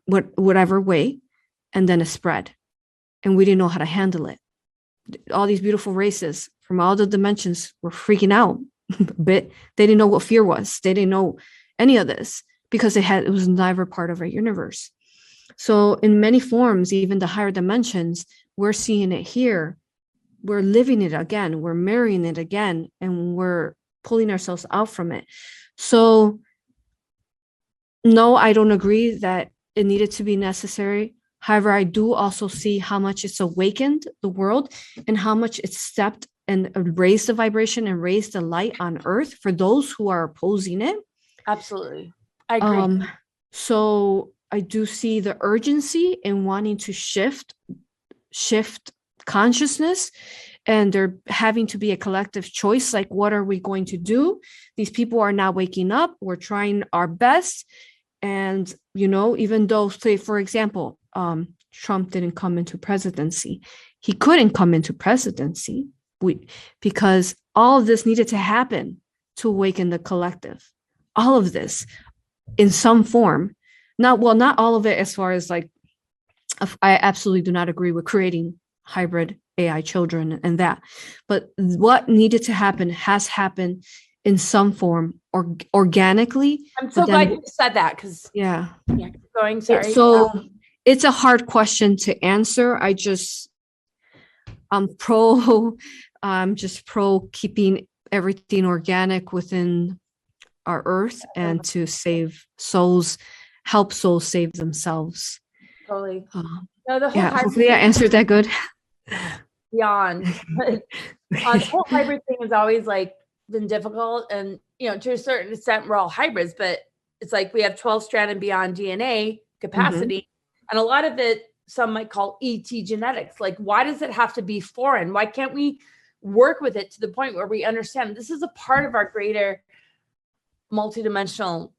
whatever way, and then it spread. and we didn't know how to handle it. All these beautiful races from all the dimensions were freaking out a bit. They didn't know what fear was. They didn't know any of this because it was never part of our universe. So in many forms, even the higher dimensions, we're seeing it here. We're living it again. We're marrying it again, and we're pulling ourselves out from it. So no, I don't agree that it needed to be necessary. However, I do also see how much it's awakened the world and how much it's stepped and raised the vibration and raised the light on earth for those who are opposing it. Absolutely. I agree. So I do see the urgency in wanting to shift consciousness, and there having to be a collective choice. Like, what are we going to do? These people are now waking up. We're trying our best. And, even though, say, for example, Trump didn't come into presidency, he couldn't come into presidency because all of this needed to happen to awaken the collective. All of this in some form. Not all of it as far as like, I absolutely do not agree with creating hybrid AI children and that. But what needed to happen has happened in some form organically. I'm so glad you said that because keep going. Sorry. So it's a hard question to answer. I'm just pro keeping everything organic within our earth and to save souls, help souls save themselves. Totally. Hopefully I answered that good. Beyond. The whole hybrid thing has always been difficult, and to a certain extent we're all hybrids, but it's like we have 12-strand and beyond DNA capacity, and a lot of it some might call ET genetics. Like, why does it have to be foreign? Why can't we work with it to the point where we understand this is a part of our greater multidimensional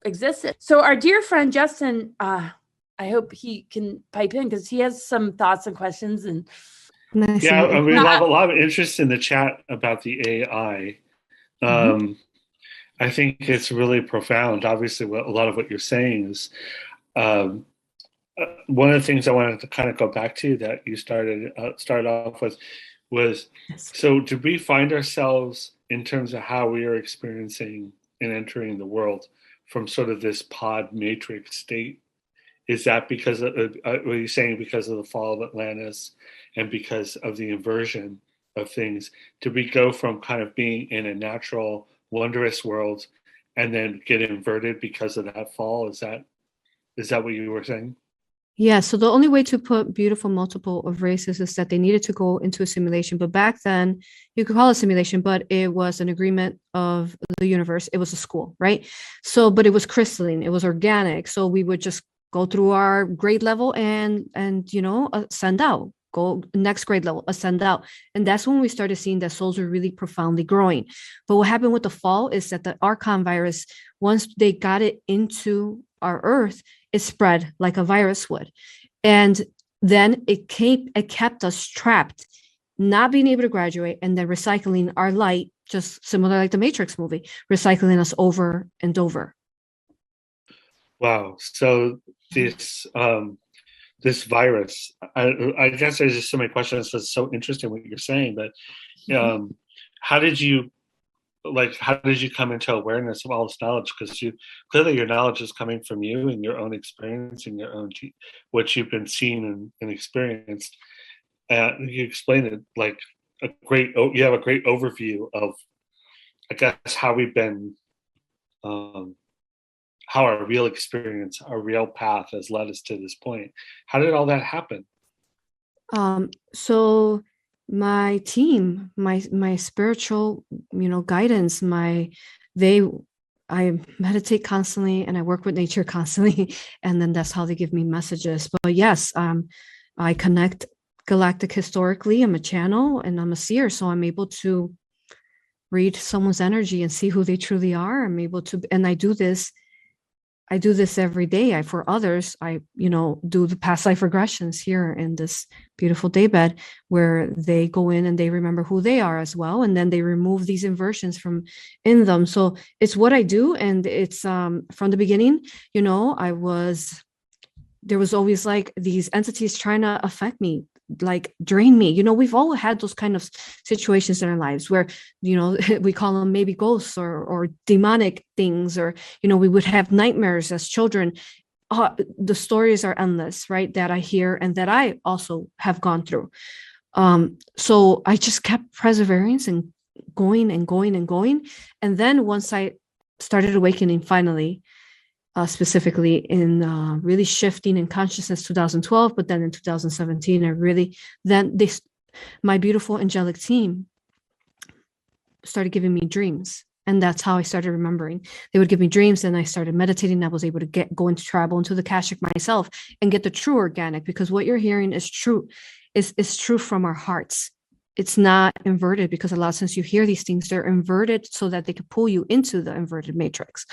existence? So our dear friend Justin, I hope he can pipe in because he has some thoughts and questions. And we have a lot of interest in the chat about the AI. I think it's really profound. Obviously, a lot of what you're saying is one of the things I wanted to kind of go back to that you started off with was, so did we find ourselves in terms of how we are experiencing and entering the world from sort of this pod matrix state? Is that because of, were you saying because of the fall of Atlantis and because of the inversion of things? Did we go from kind of being in a natural, wondrous world and then get inverted because of that fall? Is that what you were saying? Yeah, so the only way to put beautiful multiple of races is that they needed to go into a simulation. But back then, you could call it a simulation, but it was an agreement of the universe. It was a school, right? So, but it was crystalline, it was organic. So we would just go through our grade level and ascend out, go next grade level, ascend out. And that's when we started seeing that souls were really profoundly growing. But what happened with the fall is that the 𝗟 virus, once they got it into our earth, it spread like a virus would. And then it kept us trapped, not being able to graduate, and then recycling our light, just similar like the Matrix movie, recycling us over and over. Wow. So this virus, I guess there's just so many questions. So it's so interesting what you're saying, but how did you come into awareness of all this knowledge? Because clearly your knowledge is coming from you and your own experience and your own what you've been seeing and experienced. You explained it like you have a great overview of, I guess, how we've been, how our real experience, our real path has led us to this point. How did all that happen? So my team, my spiritual, guidance, I meditate constantly and I work with nature constantly. And then that's how they give me messages. But yes, I connect galactic historically. I'm a channel and I'm a seer. So I'm able to read someone's energy and see who they truly are. I'm able to, and I do this every day. For others, I do the past life regressions here in this beautiful daybed where they go in and they remember who they are as well. And then they remove these inversions from in them. So it's what I do. And it's from the beginning, I was there was always like these entities trying to affect me, like drain me. You know, we've all had those kind of situations in our lives where, you know, we call them maybe ghosts or demonic things, or, you know, we would have nightmares as children. The stories are endless, right? That I hear and that I also have gone through. So I just kept perseverance and going and going and going. And then once I started awakening finally, specifically in really shifting in consciousness 2012, but then in 2017, I really, then my beautiful angelic team started giving me dreams. And that's how I started remembering. They would give me dreams, and I started meditating. I was able to go into travel into the Akashic myself and get the true organic, because what you're hearing is true. Is true from our hearts. It's not inverted, because a lot of times you hear these things, they're inverted so that they could pull you into the inverted matrix.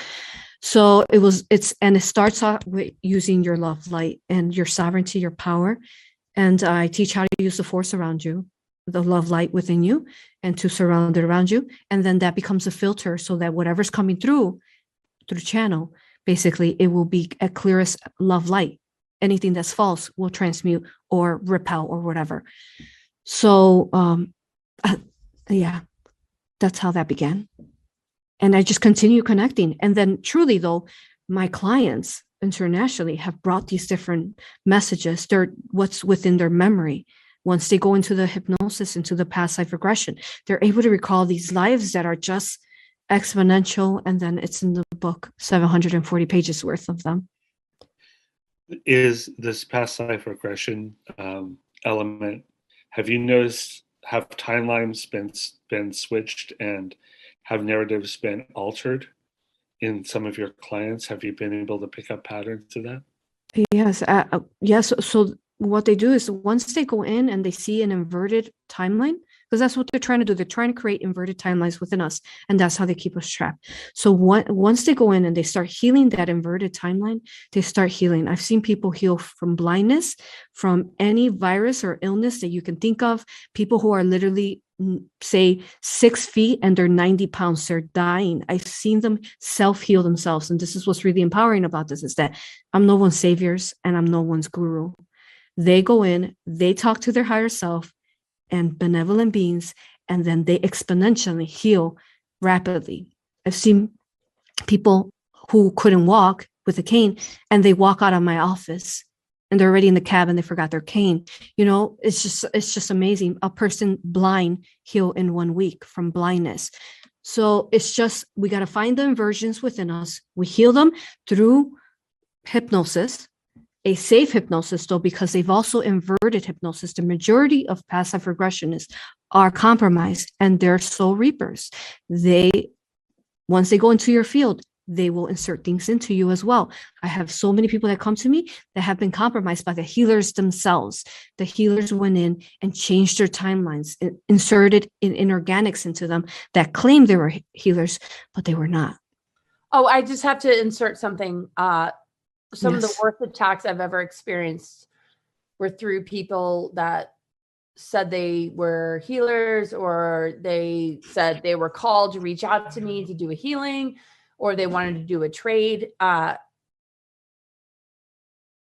So it starts off with using your love light and your sovereignty, your power. And I teach how to use the force around you, the love light within you, and to surround it around you. And then that becomes a filter, so that whatever's coming through the channel, basically it will be a clearest love light. Anything that's false will transmute or repel or whatever. So yeah, that's how that began. And I just continue connecting. And then truly though, my clients internationally have brought these different messages. They're what's within their memory. Once they go into the hypnosis, into the past life regression, they're able to recall these lives that are just exponential. And then it's in the book, 740 pages worth of them. Is this past life regression element, have you noticed, have timelines been switched and have narratives been altered in some of your clients? Have you been able to pick up patterns of that? Yes. Yes. So what they do is once they go in and they see an inverted timeline, because that's what they're trying to do. They're trying to create inverted timelines within us. And that's how they keep us trapped. So once they go in and they start healing that inverted timeline, they start healing. I've seen people heal from blindness, from any virus or illness that you can think of. People who are literally, say, 6 feet and they're 90 pounds, they're dying. I've seen them self-heal themselves. And this is what's really empowering about this, is that I'm no one's saviors and I'm no one's guru. They go in, they talk to their higher self and benevolent beings, and then they exponentially heal rapidly. I've seen people who couldn't walk with a cane, and they walk out of my office and they're already in the cab and they forgot their cane. You know, it's just amazing. A person blind heal in 1 week from blindness. So it's just, we got to find the inversions within us. We heal them through hypnosis, a safe hypnosis though, because they've also inverted hypnosis. The majority of past life regressionists are compromised and they're soul reapers. Once they go into your field, they will insert things into you as well. I have so many people that come to me that have been compromised by the healers themselves. The healers went in and changed their timelines, inserted inorganics into them that claimed they were healers, but they were not. Oh, I just have to insert something. Some of the Yes. worst attacks I've ever experienced were through people that said they were healers, or they said they were called to reach out to me to do a healing, or they wanted to do a trade. You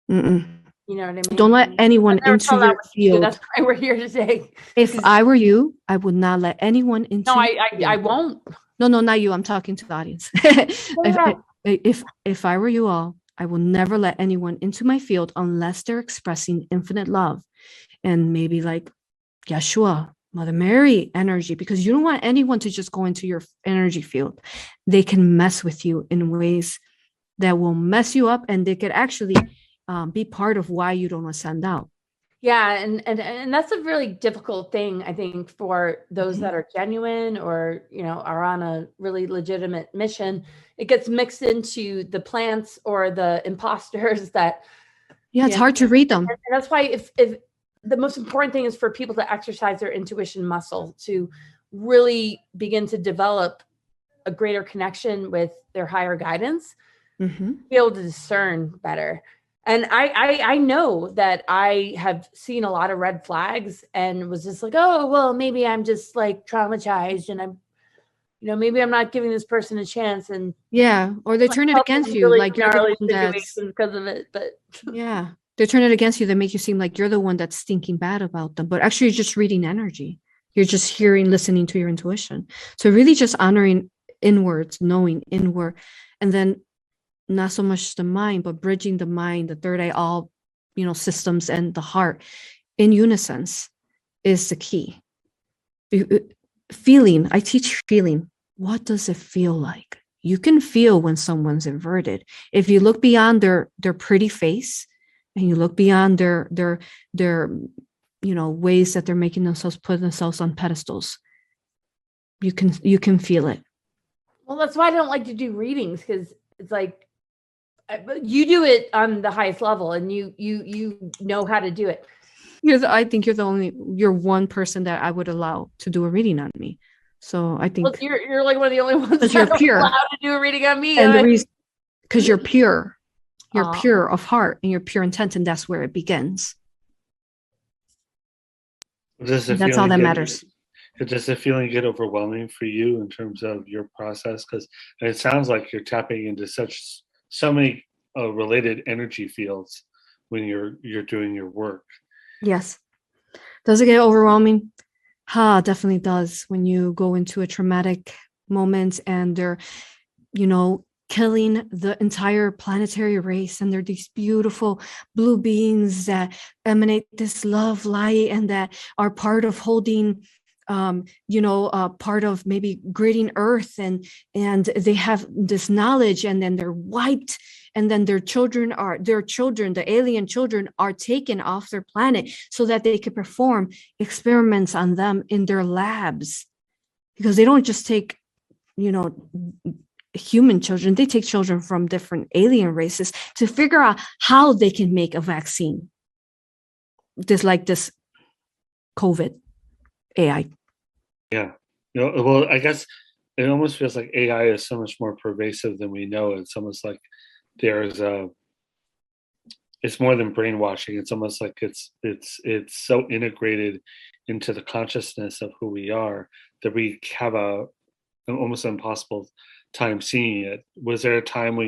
know what I mean? Don't let anyone into your field. That's why we're here today. If I were you, I would not let anyone into. No, I won't. No, not you. I'm talking to the audience. If I were you all, I will never let anyone into my field unless they're expressing infinite love and maybe like Yeshua, Mother Mary energy, because you don't want anyone to just go into your energy field. They can mess with you in ways that will mess you up, and they could actually be part of why you don't ascend out. Yeah, and that's a really difficult thing, I think, for those that are genuine or, you know, are on a really legitimate mission. It gets mixed into the plants or the imposters that. Yeah, it's hard to read them. And that's why if the most important thing is for people to exercise their intuition muscle, to really begin to develop a greater connection with their higher guidance, be able to discern better. And I know that I have seen a lot of red flags and was just like, oh, well, maybe I'm just like traumatized and I'm maybe I'm not giving this person a chance, and yeah, or they turn it against you, really like you're the one that's because of it. But yeah, they turn it against you. They make you seem like you're the one that's thinking bad about them, but actually you're just reading energy. You're just hearing, listening to your intuition. So really just honoring inwards, knowing inward, and then not so much the mind, but bridging the mind, the third eye, all, systems, and the heart in unison is the key. Feeling, I teach feeling. What does it feel like? You can feel when someone's inverted. If you look beyond their pretty face, and you look beyond their ways that they're making themselves, put themselves on pedestals, you can feel it. Well, that's why I don't like to do readings, because it's like you do it on the highest level, and you know how to do it. I think you're one person that I would allow to do a reading on me. So I think you're like one of the only ones that you're pure allowed to do a reading on me. And the reason, because you're pure of heart, and you're pure intent, and that's where it begins. That's all that matters. Does the feeling get overwhelming for you in terms of your process? Because it sounds like you're tapping into so many related energy fields when you're doing your work. Yes. Does it get overwhelming? Definitely does. When you go into a traumatic moment and they're, killing the entire planetary race, and they're these beautiful blue beings that emanate this love light, and that are part of holding part of maybe gritting earth, and they have this knowledge, and then they're wiped, and then their children, the alien children, are taken off their planet so that they could perform experiments on them in their labs, because they don't just take human children, they take children from different alien races to figure out how they can make a vaccine, this COVID AI. Yeah. Well, I guess it almost feels like AI is so much more pervasive than we know. It's almost like it's more than brainwashing. It's almost like it's so integrated into the consciousness of who we are that we have an almost impossible time seeing it. Was there a time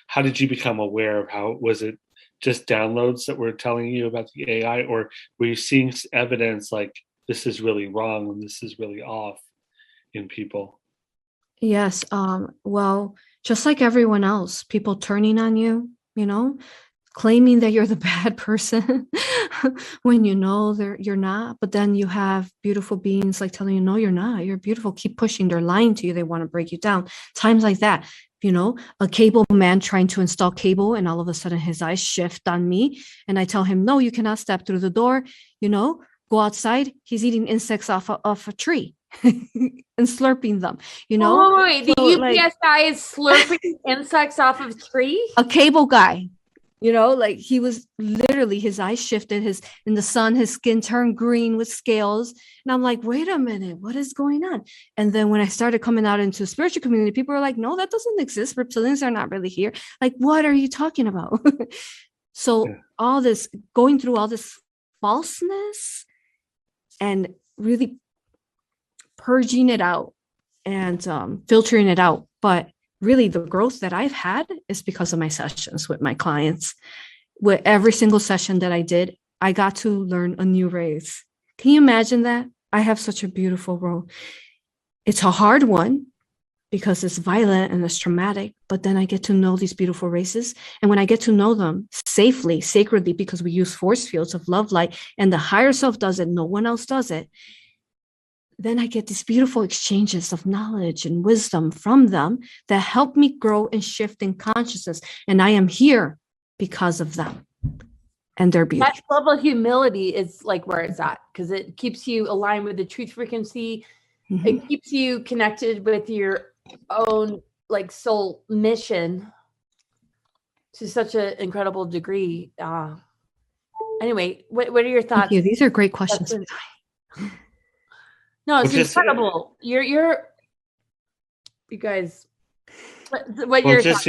how did you become aware of how? Was it just downloads that were telling you about the AI, or were you seeing evidence like this is really wrong and this is really off in people? Yes. Well, just like everyone else, people turning on you, claiming that you're the bad person when you're not. But then you have beautiful beings like telling you, no, you're not. You're beautiful. Keep pushing. They're lying to you. They want to break you down. Times like that, a cable man trying to install cable, and all of a sudden his eyes shift on me, and I tell him, no, you cannot step through the door. Go outside. He's eating insects off a tree and slurping them. Oh, wait. The UPS guy is slurping insects off of a tree? A cable guy. He was literally, his eyes shifted, in the sun, his skin turned green with scales. And I'm like, wait a minute, what is going on? And then when I started coming out into the spiritual community, people were like, no, that doesn't exist. Reptilians are not really here. Like, what are you talking about? So all this, going through all this falseness and really purging it out and filtering it out. But really, the growth that I've had is because of my sessions with my clients. With every single session that I did, I got to learn a new race. Can you imagine that? I have such a beautiful role. It's a hard one because it's violent and it's traumatic, but then I get to know these beautiful races. And when I get to know them safely, sacredly, because we use force fields of love light, and the higher self does it, no one else does it, then I get these beautiful exchanges of knowledge and wisdom from them that help me grow and shift in consciousness. And I am here because of them and their beauty. That level of humility is like where it's at, because it keeps you aligned with the truth frequency. Mm-hmm. It keeps you connected with your own soul mission to such an incredible degree. Anyway, what are your thoughts? Thank you. These are great questions. No, it's incredible. You guys. What your thoughts?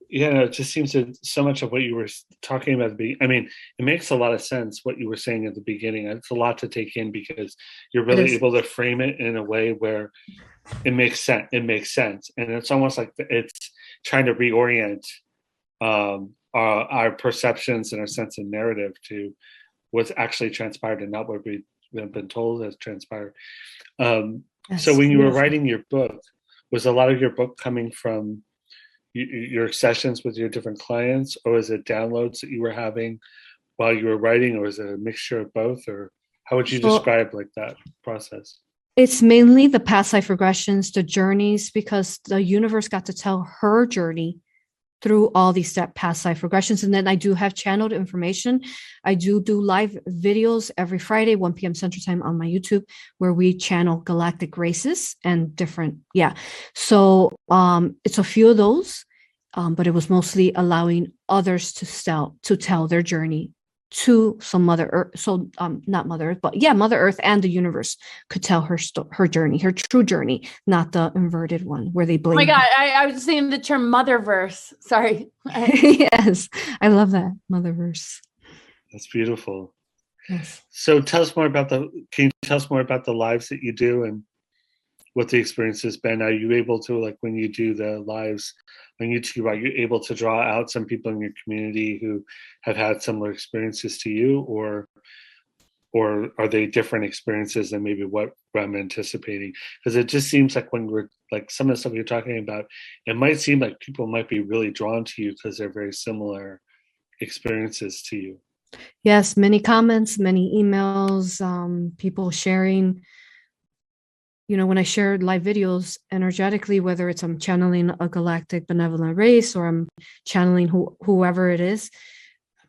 It just seems that so much of what you were talking about it makes a lot of sense what you were saying at the beginning. It's a lot to take in because you're really able to frame it in a way where it makes sense. It makes sense, and it's almost like it's trying to reorient our perceptions and our sense of narrative to what's actually transpired and not what we've been told has transpired. So when you were writing your book, was a lot of your book coming from your sessions with your different clients, or was it downloads that you were having while you were writing, or is it a mixture of both, or how would you describe like that process? It's mainly the past life regressions, the journeys, because the universe got to tell her journey through all these past life regressions. And then I do have channeled information. I do live videos every Friday, 1 p.m. Central Time on my YouTube, where we channel galactic races and different, So it's a few of those, but it was mostly allowing others to tell their journey to some Mother Earth. So not Mother Earth, but Mother Earth and the universe could tell her journey, her true journey, not the inverted one where they blame. Oh my God, I was saying the term Motherverse. Sorry. Yes, I love that, Motherverse. That's beautiful. Yes. So can you tell us more about the lives that you do and what the experience has been? Are you able to, like when you do the lives on YouTube, are you able to draw out some people in your community who have had similar experiences to you, or are they different experiences than maybe what I'm anticipating? Because it just seems like when we're like some of the stuff you're talking about, it might seem like people might be really drawn to you because they're very similar experiences to you. Yes, many comments, many emails, people sharing. When I share live videos energetically, whether it's I'm channeling a galactic benevolent race or I'm channeling whoever it is,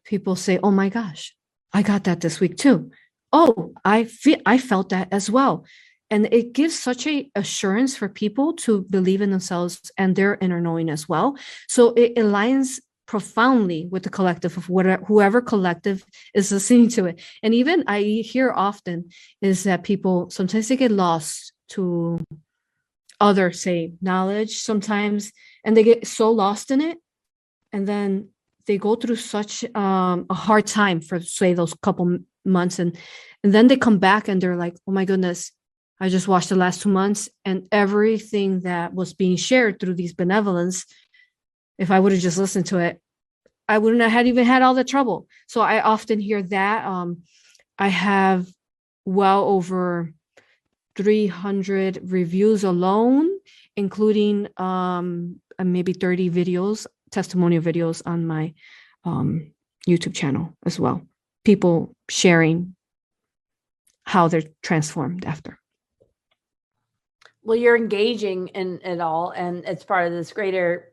people say, "Oh my gosh, I got that this week too. Oh, I felt that as well." And it gives such a assurance for people to believe in themselves and their inner knowing as well. So it aligns profoundly with the collective of whoever collective is listening to it. And even I hear often is that people sometimes they get lost to other knowledge sometimes, and they get so lost in it, and then they go through such a hard time for those couple months, and then they come back and they're like, "Oh my goodness, I just watched the last 2 months, and everything that was being shared through these benevolence, if I would have just listened to it, I wouldn't have even had all the trouble." So I often hear that. I have well over 300 reviews alone, including maybe 30 videos, testimonial videos on my YouTube channel as well. People sharing how they're transformed after. Well, you're engaging in it all, and it's part of this greater,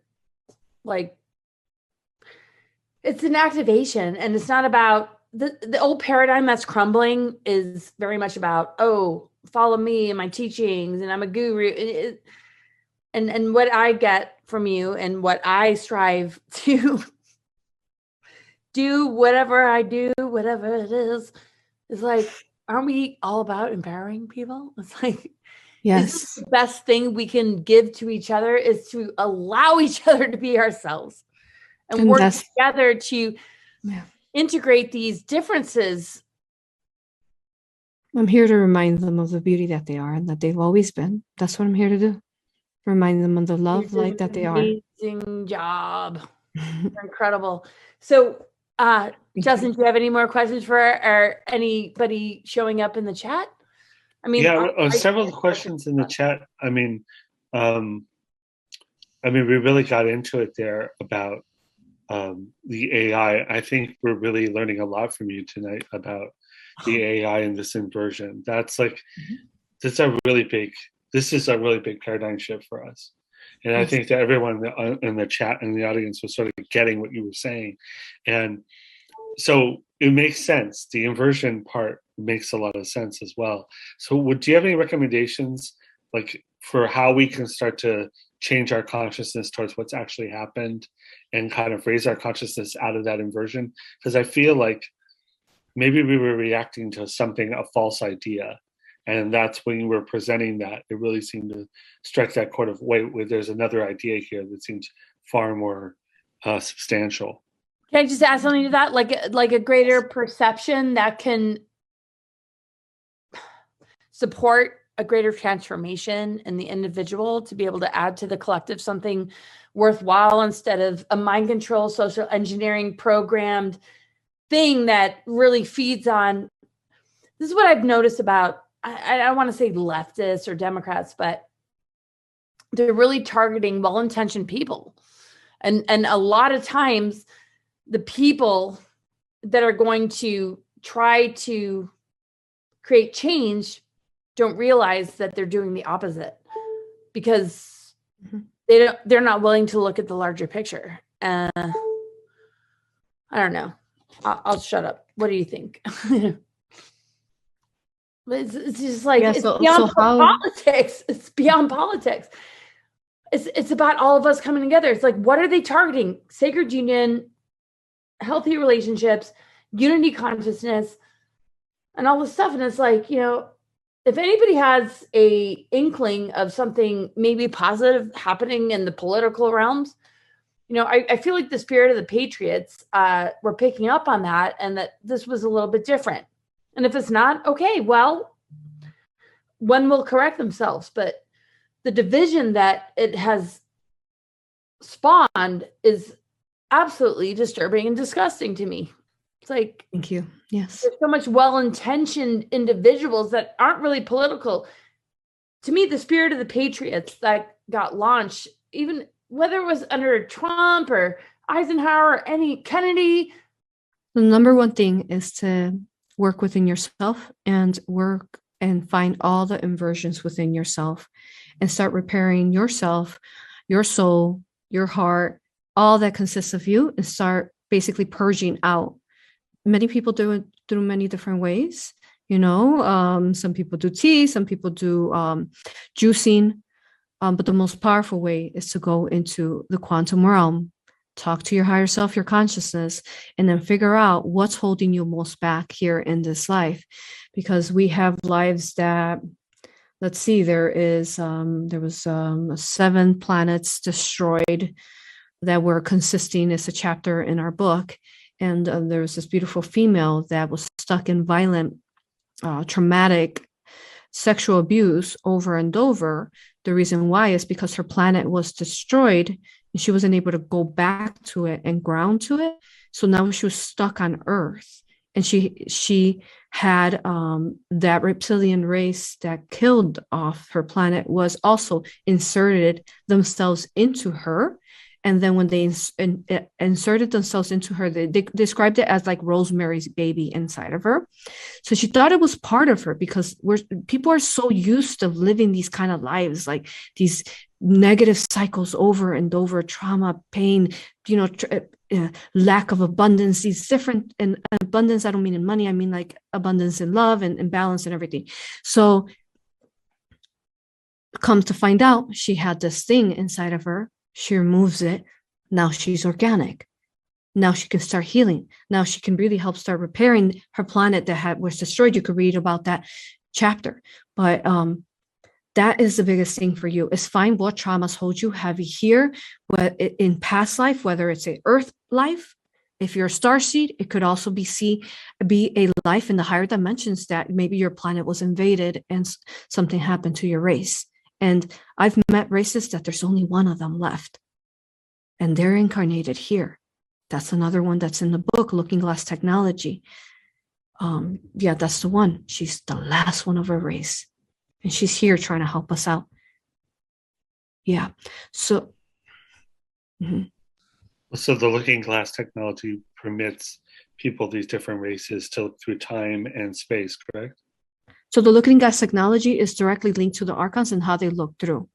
it's an activation, and it's not about the old paradigm that's crumbling. Is very much about, follow me and my teachings, and I'm a guru. And what I get from you and what I strive to do, whatever I do, whatever it is like, aren't we all about empowering people? It's like, yes, the best thing we can give to each other is to allow each other to be ourselves and work together to integrate these differences. I'm here to remind them of the beauty that they are and that they've always been. That's what I'm here to do. Remind them of the love light that they are. Amazing job. You're incredible. So, Justin, do you have any more questions for anybody showing up in the chat? I mean, several questions in the chat. I mean, we really got into it there about the AI. I think we're really learning a lot from you tonight about the AI and this inversion. That's this is a really big paradigm shift for us. And I think that everyone in the chat and the audience was sort of getting what you were saying. And so it makes sense. The inversion part makes a lot of sense as well. So do you have any recommendations for how we can start to change our consciousness towards what's actually happened and kind of raise our consciousness out of that inversion? Because I feel like maybe we were reacting to a false idea. And that's when you were presenting that, it really seemed to strike that chord of, wait, there's another idea here that seems far more substantial. Can I just add something to that? Like a greater perception that can support a greater transformation in the individual to be able to add to the collective something worthwhile instead of a mind control, social engineering programmed thing that really feeds on. This is what I've noticed about, I don't want to say leftists or Democrats, but they're really targeting well-intentioned people. And a lot of times the people that are going to try to create change don't realize that they're doing the opposite, because they're not willing to look at the larger picture. I don't know. I'll shut up. What do you think? It's just like, it's beyond politics. It's beyond politics. It's about all of us coming together. It's like, what are they targeting? Sacred union, healthy relationships, unity consciousness, and all this stuff. And it's like, you know, if anybody has a inkling of something maybe positive happening in the political realms, you know, I feel like the spirit of the patriots were picking up on that, and that this was a little bit different. And if it's not, okay, well, one will correct themselves. But the division that it has spawned is absolutely disturbing and disgusting to me. It's like, thank you. Yes. There's so much well-intentioned individuals that aren't really political. To me, the spirit of the patriots that got launched, even whether it was under Trump or Eisenhower or any Kennedy. The number one thing is to work within yourself and work and find all the inversions within yourself and start repairing yourself, your soul, your heart, all that consists of you, and start basically purging out. Many people do it through many different ways. You know, some people do tea, some people do juicing. But the most powerful way is to go into the quantum realm, talk to your higher self, your consciousness, and then figure out what's holding you most back here in this life. Because we have lives that, let's see, there was 7 planets destroyed that were consisting. It's a chapter in our book. And there was this beautiful female that was stuck in violent, traumatic sexual abuse over and over. The reason why is because her planet was destroyed and she wasn't able to go back to it and ground to it. So now she was stuck on Earth, and she had that reptilian race that killed off her planet was also inserted themselves into her. And then when they inserted themselves into her, they described it as like Rosemary's baby inside of her. So she thought it was part of her, because people are so used to living these kind of lives, like these negative cycles over and over, trauma, pain, you know, lack of abundance, these different, and abundance, I don't mean in money, I mean like abundance in love and balance and everything. So comes to find out, she had this thing inside of her. She removes it. Now she's organic. Now she can start healing. Now she can really help start repairing her planet that was destroyed. You could read about that chapter. But that is the biggest thing for you, is find what traumas hold you heavy here, in past life, whether it's a earth life. If you're a starseed, it could also be a life in the higher dimensions that maybe your planet was invaded and something happened to your race. And I've met races that there's only one of them left, and they're incarnated here. That's another one that's in the book, Looking Glass Technology. Yeah, that's the one. She's the last one of her race, and she's here trying to help us out. Yeah. So. So the Looking Glass technology permits people, these different races, to look through time and space, correct? So the Looking Glass technology is directly linked to the archons and how they look through.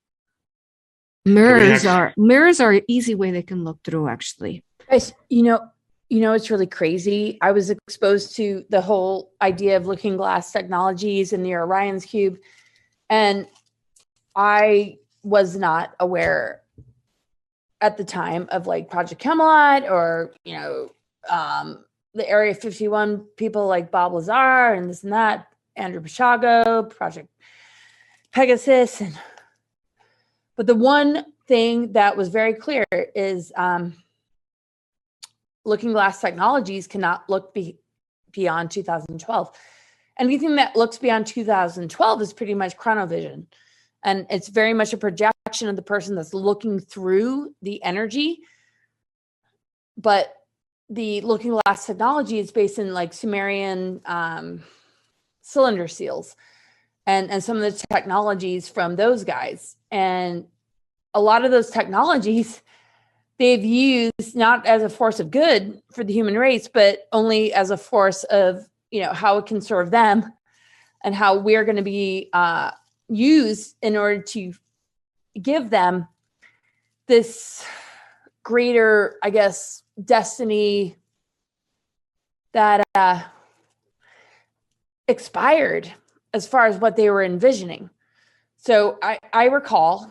Mirrors are an easy way they can look through, actually. Guys, you know, it's really crazy. I was exposed to the whole idea of Looking Glass technologies and the Orion's cube, and I was not aware at the time of like Project 𝗟𝘂𝗋𝗀𝗀, or, you know, the Area 51 people like Bob Lazar and this and that, Andrew Pishago, Project Pegasus. But the one thing that was very clear is Looking Glass technologies cannot look beyond 2012. anything that looks beyond 2012 is pretty much chronovision. And it's very much a projection of the person that's looking through the energy. But the looking glass technology is based in like Sumerian cylinder seals and some of the technologies from those guys. And a lot of those technologies they've used not as a force of good for the human race, but only as a force of, how it can serve them and how we're going to be used in order to give them this greater, I guess, destiny that expired as far as what they were envisioning. So I recall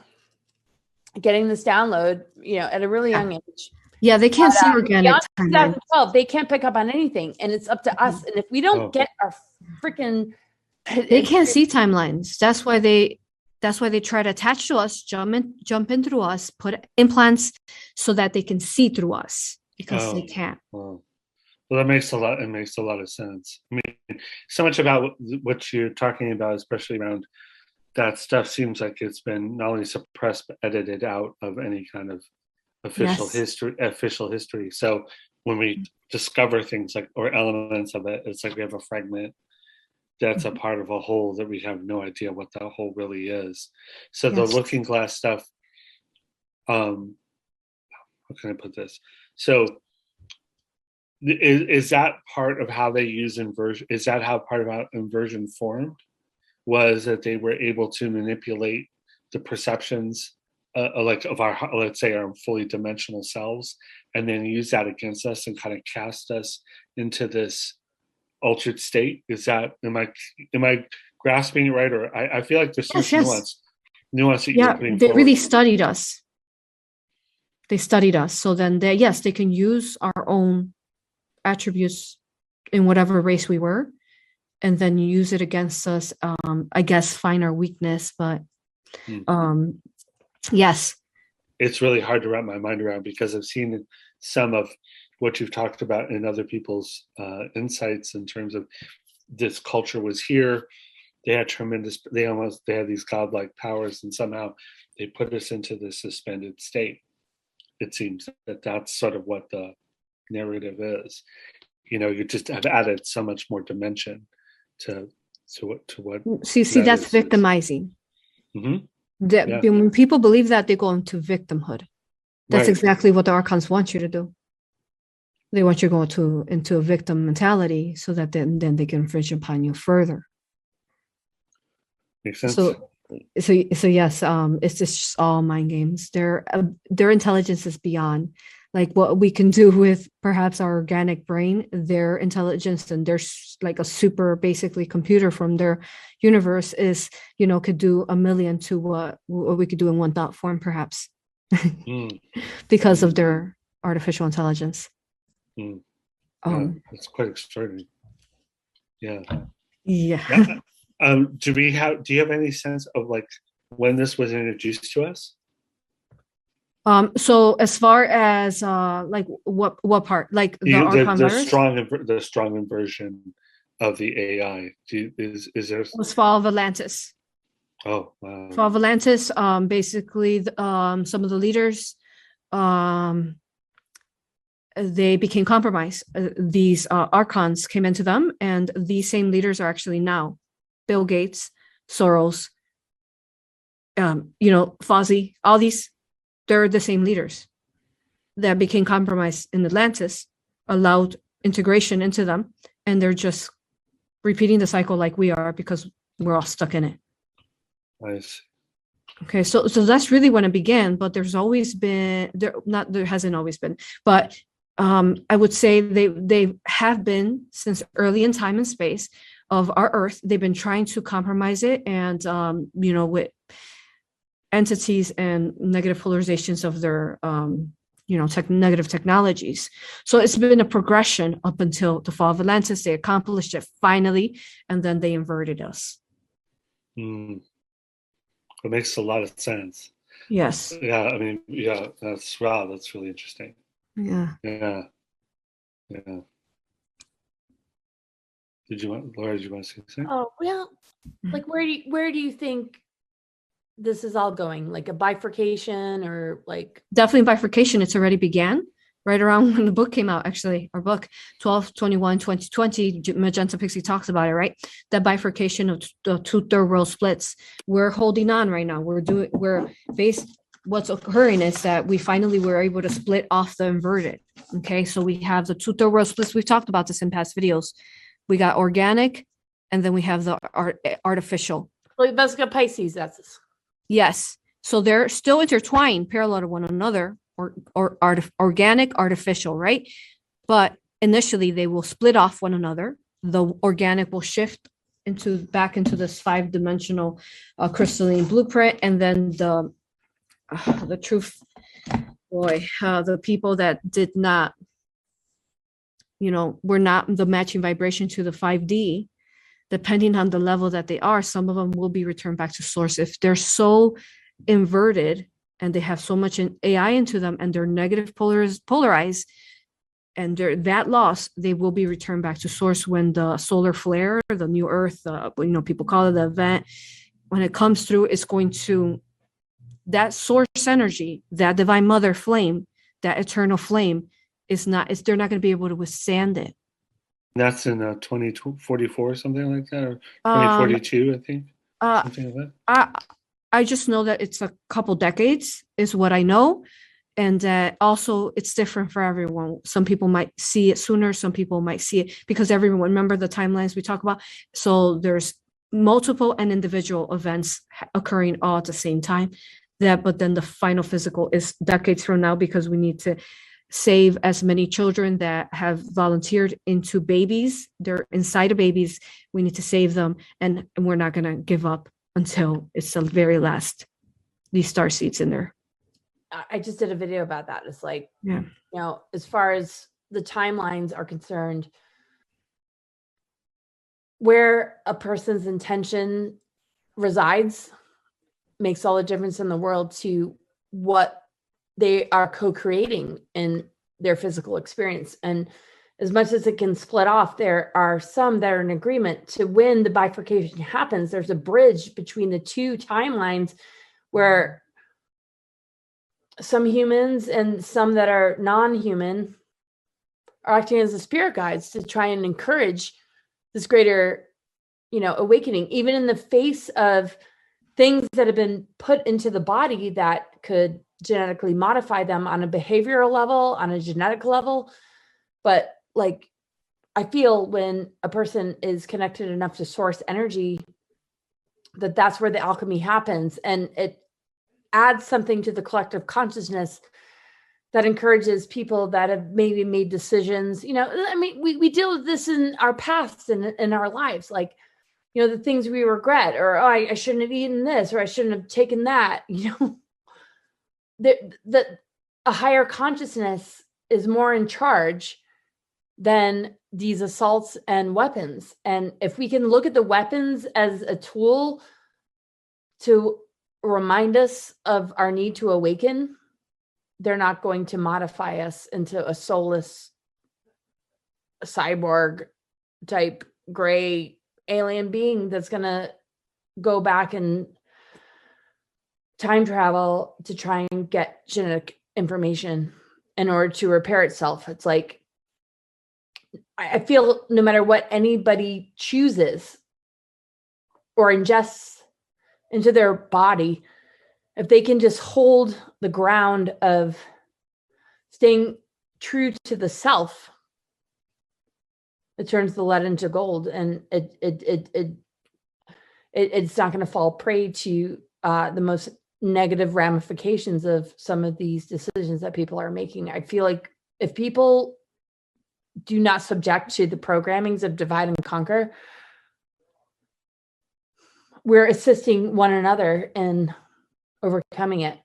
getting this download, at a really young age. Yeah, they can't see organic timelines. 2012, they can't pick up on anything, and it's up to us. And if we don't get our freaking, they can't see timelines. That's why they try to attach to us, jump in through us, put implants so that they can see through us because they can't. Well, that makes a lot. It makes a lot of sense. I mean, so much about what you're talking about, especially around that stuff, seems like it's been not only suppressed but edited out of any kind of official history. So when we discover things like or elements of it, it's like we have a fragment that's a part of a whole that we have no idea what that whole really is. So the looking glass stuff, how can I put this? So is that part of how they use inversion? Is that how part of how inversion formed? Was that they were able to manipulate the perceptions of our, let's say, our fully dimensional selves, and then use that against us and kind of cast us into this altered state? Is that, am I grasping it right? Or I feel like there's some nuance that you're putting they forward. really studied us. They studied us. So then they can use our own attributes in whatever race we were, and then use it against us. I guess find our weakness, but yes. It's really hard to wrap my mind around because I've seen some of what you've talked about in other people's insights in terms of this culture was here. They had they had these godlike powers, and somehow they put us into this suspended state. It seems that that's sort of what the narrative is. You just have added so much more dimension to what. See, that's victimizing. Mm-hmm. When people believe that, they go into victimhood. That's exactly what the archons want you to do. They want you to go into a victim mentality so that then they can infringe upon you further. Makes sense. So yes, it's just all mind games. Their intelligence is beyond like what we can do with perhaps our organic brain. Their intelligence and their like a super basically computer from their universe is could do 1 million to what we could do in one thought form perhaps because of their artificial intelligence. It's quite extraordinary. Yeah. Do you have any sense of like when this was introduced to us? So as far as like what part, like the archon virus? the strong inversion of the AI. Is there? It was Fall of Atlantis. Oh wow. Fall of Atlantis. Basically, some of the leaders, they became compromised. These archons came into them, and these same leaders are actually now Bill Gates, Soros, Fauci, all these. They're the same leaders that became compromised in Atlantis, allowed integration into them, and they're just repeating the cycle like we are because we're all stuck in it. Nice. Okay, so that's really when it began, but there hasn't always been, but I would say they have been since early in time and space of our Earth. They've been trying to compromise it, and with entities and negative polarizations of their negative technologies. So it's been a progression up until the Fall of Atlantis. They accomplished it finally, and then they inverted us. It makes a lot of sense. Yes. Yeah, I mean, that's really interesting. Yeah. Laura, did you want to say something? Oh, well, like where do you think this is all going? Like a bifurcation or like Definitely bifurcation. It's already began right around when the book came out. Actually, our book 12/21/2020, Magenta Pixie talks about it, right? That bifurcation of the two third world splits. We're holding on right now. What's occurring is that we finally were able to split off the inverted. Okay, so we have the two third world splits. We've talked about this in past videos. We got organic, and then we have the artificial. like Vesica Pisces? That's Yes. So they're still intertwined, parallel to one another, organic, artificial, right? But initially they will split off one another. The organic will shift back into this 5-dimensional crystalline blueprint, and then the truth, the people that did not, were not the matching vibration to the 5D, depending on the level that they are, some of them will be returned back to source. If they're so inverted and they have so much AI into them and they're negative polarized and they're that loss, they will be returned back to source when the solar flare, the new earth, people call it the event, when it comes through, it's going to, that source energy, that divine mother flame, that eternal flame they're not going to be able to withstand it. That's in 2044 or something like that, or 2042, I think. Something like that. I just know that it's a couple decades is what I know. And also it's different for everyone. Some people might see it sooner. Some people might see it because everyone, remember the timelines we talk about? So there's multiple and individual events occurring all at the same time. But then the final physical is decades from now, because we need to save as many children that have volunteered into babies. They're inside of babies. We need to save them, and we're not going to give up until it's the very last, these star seeds in there. I just did a video about that. It's like, yeah, as far as the timelines are concerned, where a person's intention resides makes all the difference in the world to what they are co-creating in their physical experience. And as much as it can split off, there are some that are in agreement to when the bifurcation happens. There's a bridge between the two timelines where some humans and some that are non-human are acting as the spirit guides to try and encourage this greater, awakening, even in the face of things that have been put into the body that could genetically modify them on a behavioral level, on a genetic level. But like, I feel when a person is connected enough to source energy, that's where the alchemy happens. And it adds something to the collective consciousness that encourages people that have maybe made decisions. We deal with this in our past and in our lives, like, the things we regret, or I shouldn't have eaten this, or I shouldn't have taken that. A higher consciousness is more in charge than these assaults and weapons. And if we can look at the weapons as a tool to remind us of our need to awaken, they're not going to modify us into a soulless cyborg type gray alien being that's going to go back and time travel to try and get genetic information in order to repair itself. It's like, I feel no matter what anybody chooses or ingests into their body, if they can just hold the ground of staying true to the self, it turns the lead into gold, and it's not going to fall prey to the most negative ramifications of some of these decisions that people are making. I feel like if people do not subject to the programmings of divide and conquer, we're assisting one another in overcoming it.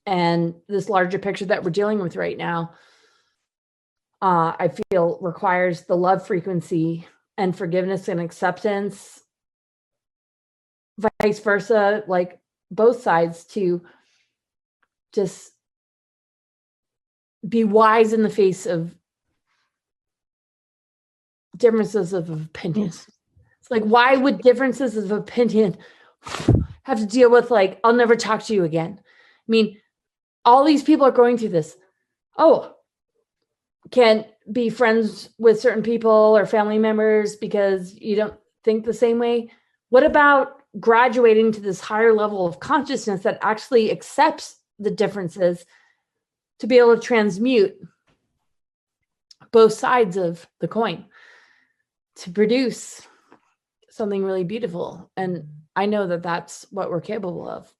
And this larger picture that we're dealing with right now, I feel requires the love frequency and forgiveness and acceptance, vice versa, like both sides, to just be wise in the face of differences of opinions. It's like, why would differences of opinion have to deal with like, I'll never talk to you again? I mean, all these people are going through this. Oh, can't be friends with certain people or family members because you don't think the same way. What about graduating to this higher level of consciousness that actually accepts the differences to be able to transmute both sides of the coin to produce something really beautiful? And I know that that's what we're capable of.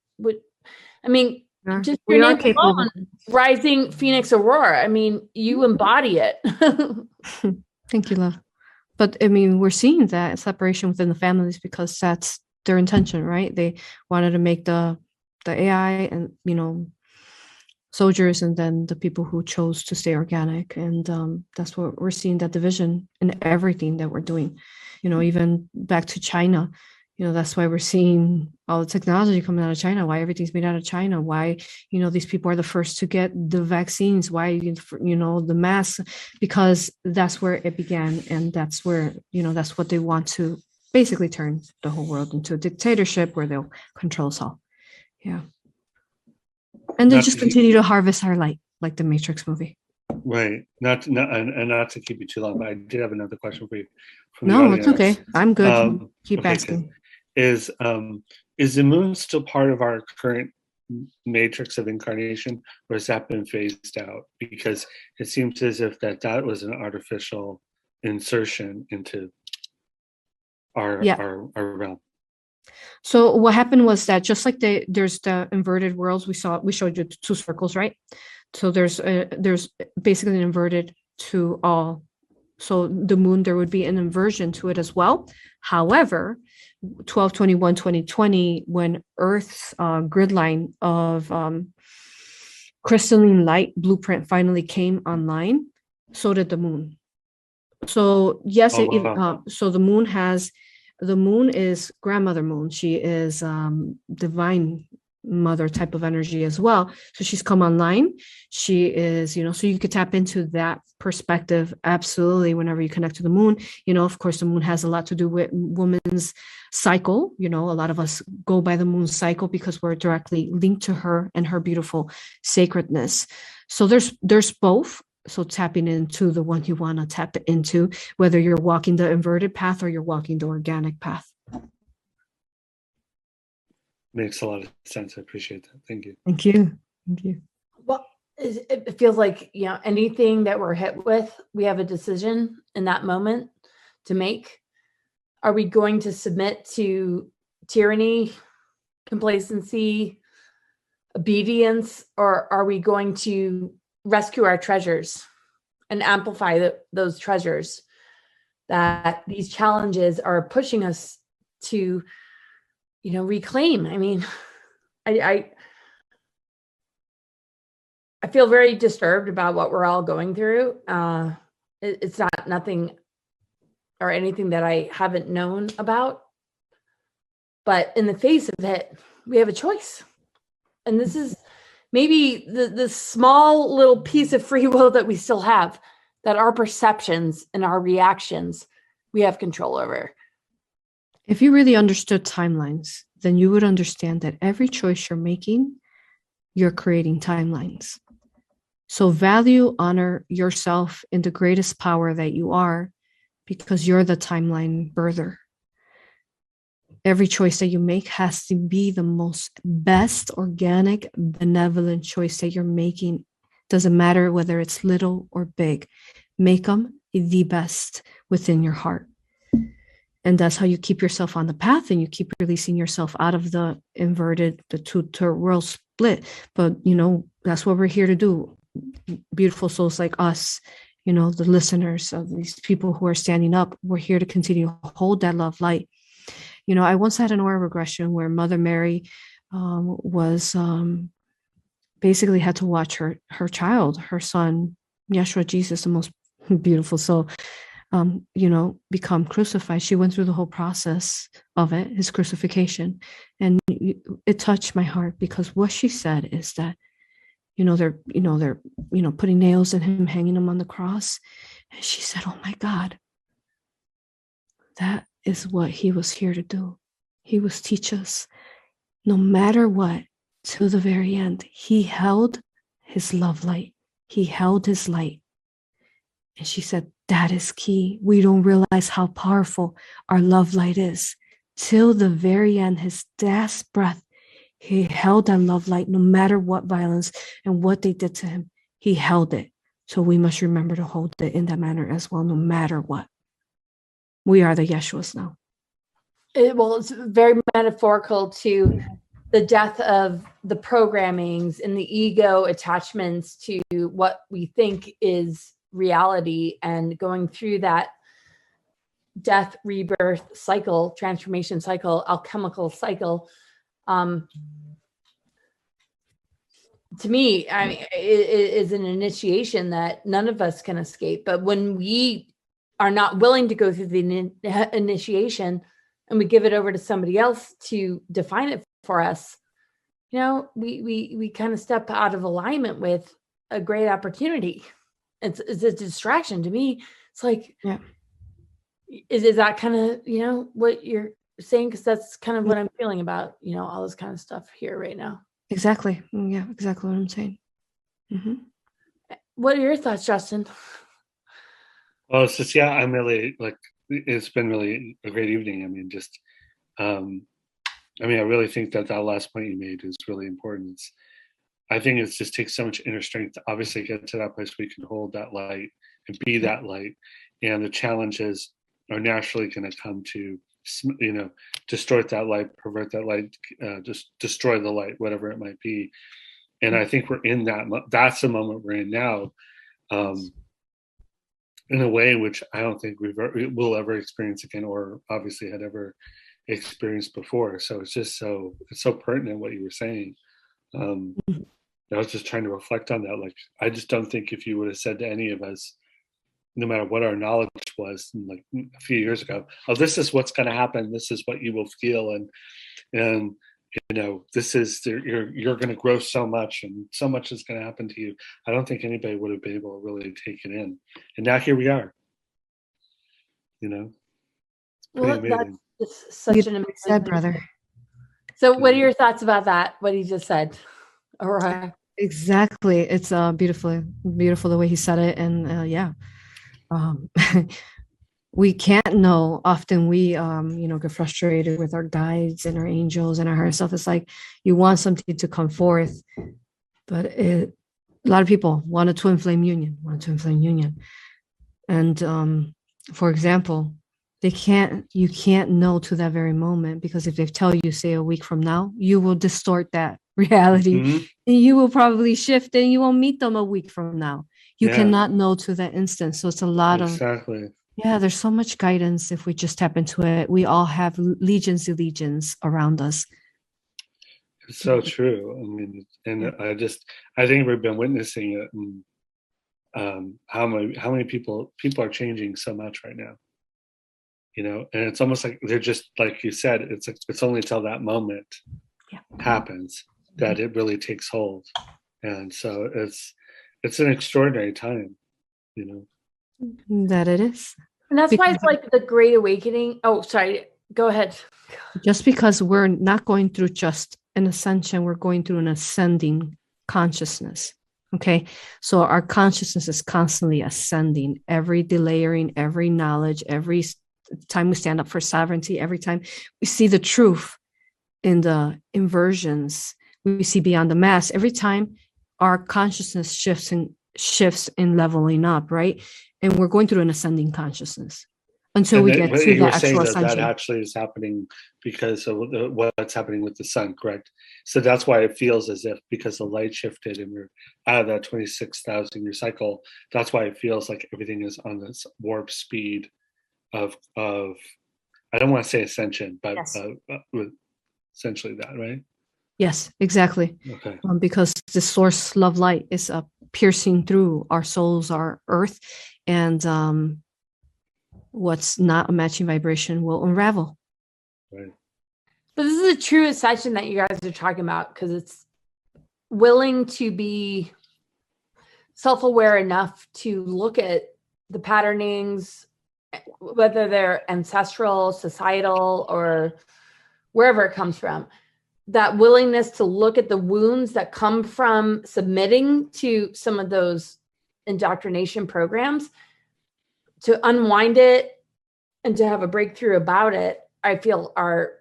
I mean, just we your are name capable. alone, Rising Phoenix AuroRa. I mean, you embody it. Thank you, love. But I mean, we're seeing that separation within the families because that's their intention, right? They wanted to make the AI and, you know, soldiers, and then the people who chose to stay organic. And that's what we're seeing, that division in everything that we're doing. You know, even back to China, you know, that's why we're seeing all the technology coming out of China, why everything's made out of China, why, you know, these people are the first to get the vaccines, why, you know, the masks, because that's where it began. And that's where, you know, that's what they want to basically turn the whole world into a dictatorship where they'll control us all. Yeah. And then just continue to harvest our light, like the Matrix movie. Right. Not to keep you too long, but I did have another question for you. No, it's okay. I'm good. Keep asking. Is the moon still part of our current matrix of incarnation, or has that been phased out? Because it seems as if that was an artificial insertion into our realm. So what happened was that just like there's the inverted worlds, we showed you two circles, right? So there's basically an inverted to all. So the moon, there would be an inversion to it as well. However, 12/21/2020, when Earth's grid line of crystalline light blueprint finally came online, so did the moon. So yes, so the moon is grandmother moon. She is divine mother type of energy as well. So she's come online. She is, you know, so you could tap into that perspective absolutely whenever you connect to the moon. You know, of course, the moon has a lot to do with woman's cycle. You know, a lot of us go by the moon cycle because we're directly linked to her and her beautiful sacredness. So there's both. So tapping into the one you want to tap into, whether you're walking the inverted path or you're walking the organic path. Makes a lot of sense. I appreciate that. Thank you. Thank you. Thank you. Well, it feels like, you know, anything that we're hit with, we have a decision in that moment to make. Are we going to submit to tyranny, complacency, obedience, or are we going to rescue our treasures and amplify those treasures that these challenges are pushing us to, you know, reclaim? I mean, I feel very disturbed about what we're all going through. It's not nothing or anything that I haven't known about, but in the face of it, we have a choice. And this is maybe the small little piece of free will that we still have, that our perceptions and our reactions, we have control over. If you really understood timelines, then you would understand that every choice you're making, you're creating timelines. So value, honor yourself in the greatest power that you are, because you're the timeline birther. Every choice that you make has to be the most best, organic, benevolent choice that you're making. Doesn't matter whether it's little or big. Make them the best within your heart. And that's how you keep yourself on the path, and you keep releasing yourself out of the inverted, the two world split. But, you know, that's what we're here to do. Beautiful souls like us, you know, the listeners of these people who are standing up, we're here to continue to hold that love light. You know, I once had an aura regression where Mother Mary was basically had to watch her child, her son, Yeshua, Jesus, the most beautiful soul, you know, become crucified. She went through the whole process of it, his crucifixion. And it touched my heart, because what she said is that, they're putting nails in him, hanging him on the cross. And she said, oh my God, That is what he was here to do. He was teach us, no matter what, till the very end. He held his love light. He held his light. And she said, that is key. We don't realize how powerful our love light is. Till the very end, his last breath, he held that love light, no matter what violence and what they did to him. He held it. So we must remember to hold it in that manner as well, no matter what. We are the Yeshuas now. It's very metaphorical to the death of the programmings and the ego attachments to what we think is reality, and going through that death, rebirth cycle, transformation cycle, alchemical cycle. To me, I mean, it is an initiation that none of us can escape. But when we are not willing to go through the initiation and we give it over to somebody else to define it for us, you know, we kind of step out of alignment with a great opportunity. It's a distraction to me. It's like, yeah. Is that kind of, you know, what you're saying? Because that's kind of what I'm feeling about, you know, all this kind of stuff here right now. Exactly. Yeah, exactly what I'm saying. Mm-hmm. What are your thoughts, Justin? Well, it's just, yeah, I'm really, like, it's been really a great evening. I mean, just, I really think that last point you made is really important. I think it just takes so much inner strength to obviously get to that place where you can hold that light and be that light. And the challenges are naturally going to come to, you know, distort that light, pervert that light, just destroy the light, whatever it might be. And I think we're in that. That's the moment we're in now, in a way in which I don't think we'll ever experience again, or obviously had ever experienced before. So it's so pertinent what you were saying. I was just trying to reflect on that. Like, I just don't think if you would have said to any of us, no matter what our knowledge was, like a few years ago, oh, this is what's going to happen, this is what you will feel, and you know, this is you're going to grow so much, and so much is going to happen to you. I don't think anybody would have been able to really take it in. And now here we are. You know, Well, amazing. that's such an amazing said, brother. So, what are your thoughts about that? What he just said? AuroRa. Exactly. It's beautiful the way he said it. And yeah, we can't know. Often we, you know, get frustrated with our guides and our angels and our higher self. It's like you want something to come forth, but a lot of people want a twin flame union, And for example, you can't know to that very moment, because if they tell you, say, a week from now, you will distort that reality. Mm-hmm. And you will probably shift and you won't meet them a week from now. You cannot know to that instant. So it's a lot of, there's so much guidance if we just tap into it. We all have legions around us. It's so true. I mean, and I think we've been witnessing it, and how many people are changing so much right now. You know, and it's almost like they're just, like you said, it's only till that moment happens that it really takes hold. And so it's an extraordinary time, you know. That it is. And that's why it's like the Great Awakening. Oh, sorry. Go ahead. Just because we're not going through just an ascension, we're going through an ascending consciousness. Okay. So our consciousness is constantly ascending, every delayering, every knowledge, every time we stand up for sovereignty, every time we see the truth in the inversions, we see beyond the mask, every time our consciousness shifts in leveling up, right? And we're going through an ascending consciousness until we get to the actual ascension. That actually is happening because of what's happening with the sun, correct? So that's why it feels as if, because the light shifted and we're out of that 26,000 year cycle, that's why it feels like everything is on this warp speed of I don't want to say ascension, but essentially that, right? Yes, exactly. Okay. Because the source love light is piercing through our souls, our earth, and what's not a matching vibration will unravel. Right. But this is a true ascension that you guys are talking about, because it's willing to be self-aware enough to look at the patternings whether they're ancestral, societal, or wherever it comes from, that willingness to look at the wounds that come from submitting to some of those indoctrination programs, to unwind it and to have a breakthrough about it, I feel are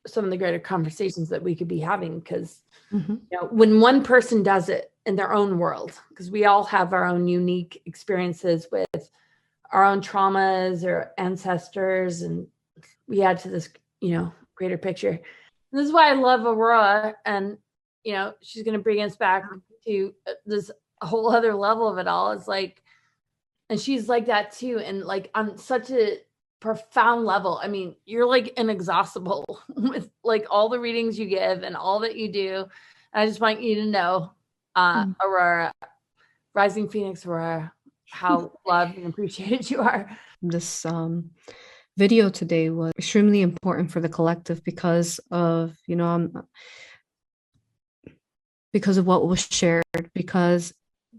some of the greater conversations that we could be having. Because you know, when one person does it in their own world, because we all have our own unique experiences with our own traumas or ancestors, and we add to this, you know, greater picture. And this is why I love AuroRa, and you know, she's going to bring us back to this whole other level of it all. It's like, and she's like that too, and like on such a profound level. I mean, you're like inexhaustible with like all the readings you give and all that you do. And I just want you to know, AuroRa, Rising Phoenix AuroRa, how loved and appreciated you are. This video today was extremely important for the collective because of, you know, because of what was shared, because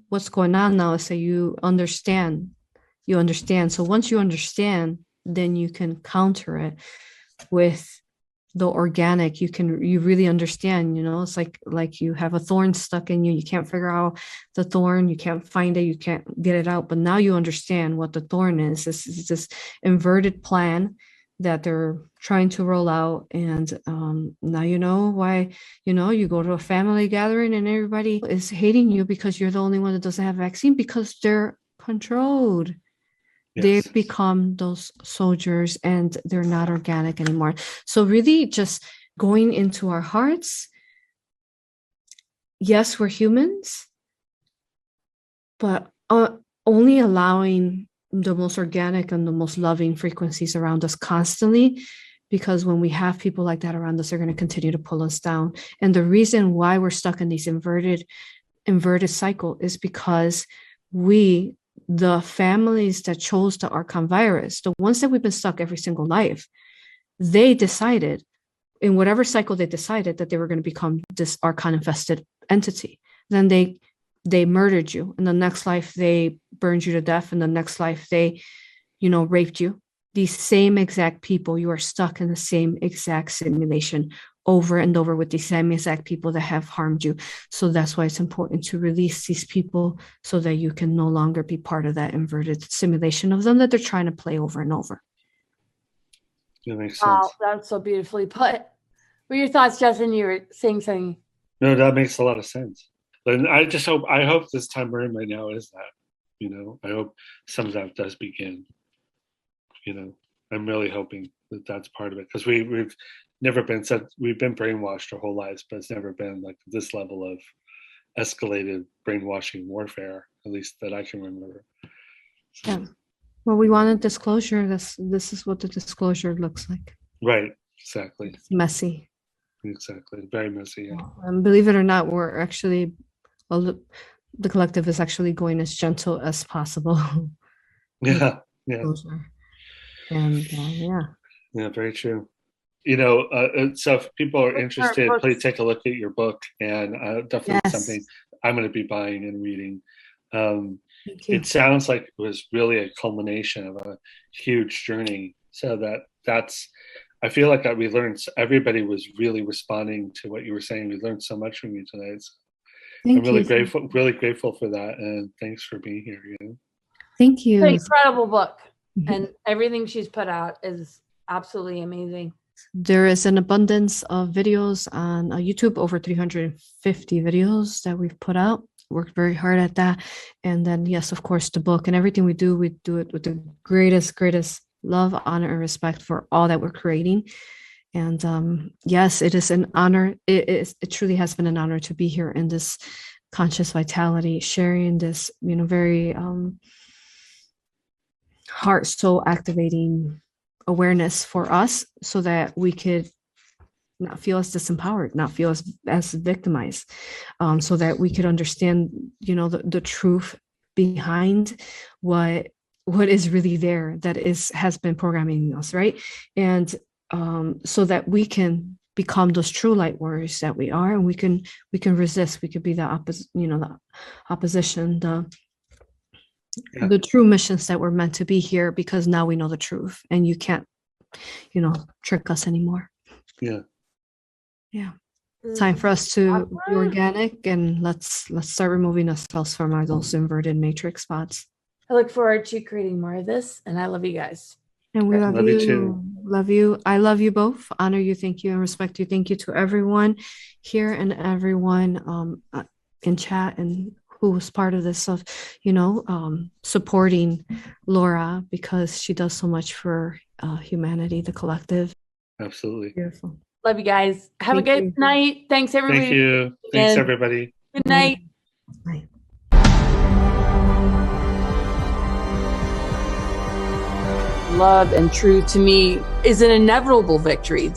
what's going on now is that you understand. So once you understand, then you can counter it with the organic. You really understand, you know, it's like you have a thorn stuck in you. You can't figure out the thorn. You can't find it. You can't get it out. But now you understand what the thorn is. This is this inverted plan that they're trying to roll out. And now you know why, you know, you go to a family gathering and everybody is hating you because you're the only one that doesn't have a vaccine, because they're controlled. Yes. They've become those soldiers and they're not organic anymore. So really just going into our hearts. Yes, we're humans, but only allowing the most organic and the most loving frequencies around us constantly, because when we have people like that around us, they're going to continue to pull us down. And the reason why we're stuck in these inverted cycle is because the families that chose the Archon virus, the ones that we've been stuck every single life, they decided in whatever cycle they decided that they were going to become this Archon infested entity. Then they murdered you. In the next life, they burned you to death. In the next life, they, you know, raped you. These same exact people, you are stuck in the same exact simulation over and over with these same exact people that have harmed you. So that's why it's important to release these people so that you can no longer be part of that inverted simulation of them that they're trying to play over and over. That makes sense. Wow, that's so beautifully put. What were your thoughts, Justin? You were saying something. No, that makes a lot of sense. And I hope this time we're in right now is that, you know, I hope some of that does begin. You know, I'm really hoping that that's part of it, because we've never been we've been brainwashed our whole lives, but it's never been like this level of escalated brainwashing warfare, at least that I can remember. So, yeah. Well, we wanted disclosure. This is what the disclosure looks like. Right. Exactly. It's messy. Exactly. Very messy. Yeah. And believe it or not, we're actually, the collective is actually going as gentle as possible. Yeah. Yeah. And yeah, very true. You know, so if people are interested, please take a look at your book, and definitely something I'm going to be buying and reading. It sounds like it was really a culmination of a huge journey. So that's I feel like we learned. Everybody was really responding to what you were saying. We learned so much from you tonight. So I'm really grateful for that, and thanks for being here. You know? Thank you. It's an incredible book, and everything she's put out is absolutely amazing. There is an abundance of videos on YouTube, over 350 videos that we've put out. Worked very hard at that. And then, yes, of course, the book and everything we do it with the greatest love, honor, and respect for all that we're creating. And yes, it is an honor. It truly has been an honor to be here in this conscious vitality, sharing this, you know, very heart, soul activating awareness for us, so that we could not feel as disempowered, not feel as victimized, so that we could understand, you know, the truth behind what is really there, that has been programming us, right? And so that we can become those true light warriors that we are, and we can resist. We could be the opposite, you know, the opposition, Yeah. the true missions that we're meant to be here, because now we know the truth and you can't, trick us anymore. Yeah. Yeah. Time for us to be organic, and let's start removing ourselves from those inverted matrix spots. I look forward to creating more of this, and I love you guys. And we love Love you you. too. Love you. I love you both. Honor you. Thank you and respect you. Thank you to everyone here and everyone in chat and who was part of this, of supporting 𝗟RA, because she does so much for humanity, the collective. Absolutely. Beautiful. Love you guys. Have Thank a good you. night. Thanks, everybody. Thank you. Thanks, And everybody. Good night. Bye. Love and truth to me is an inevitable victory.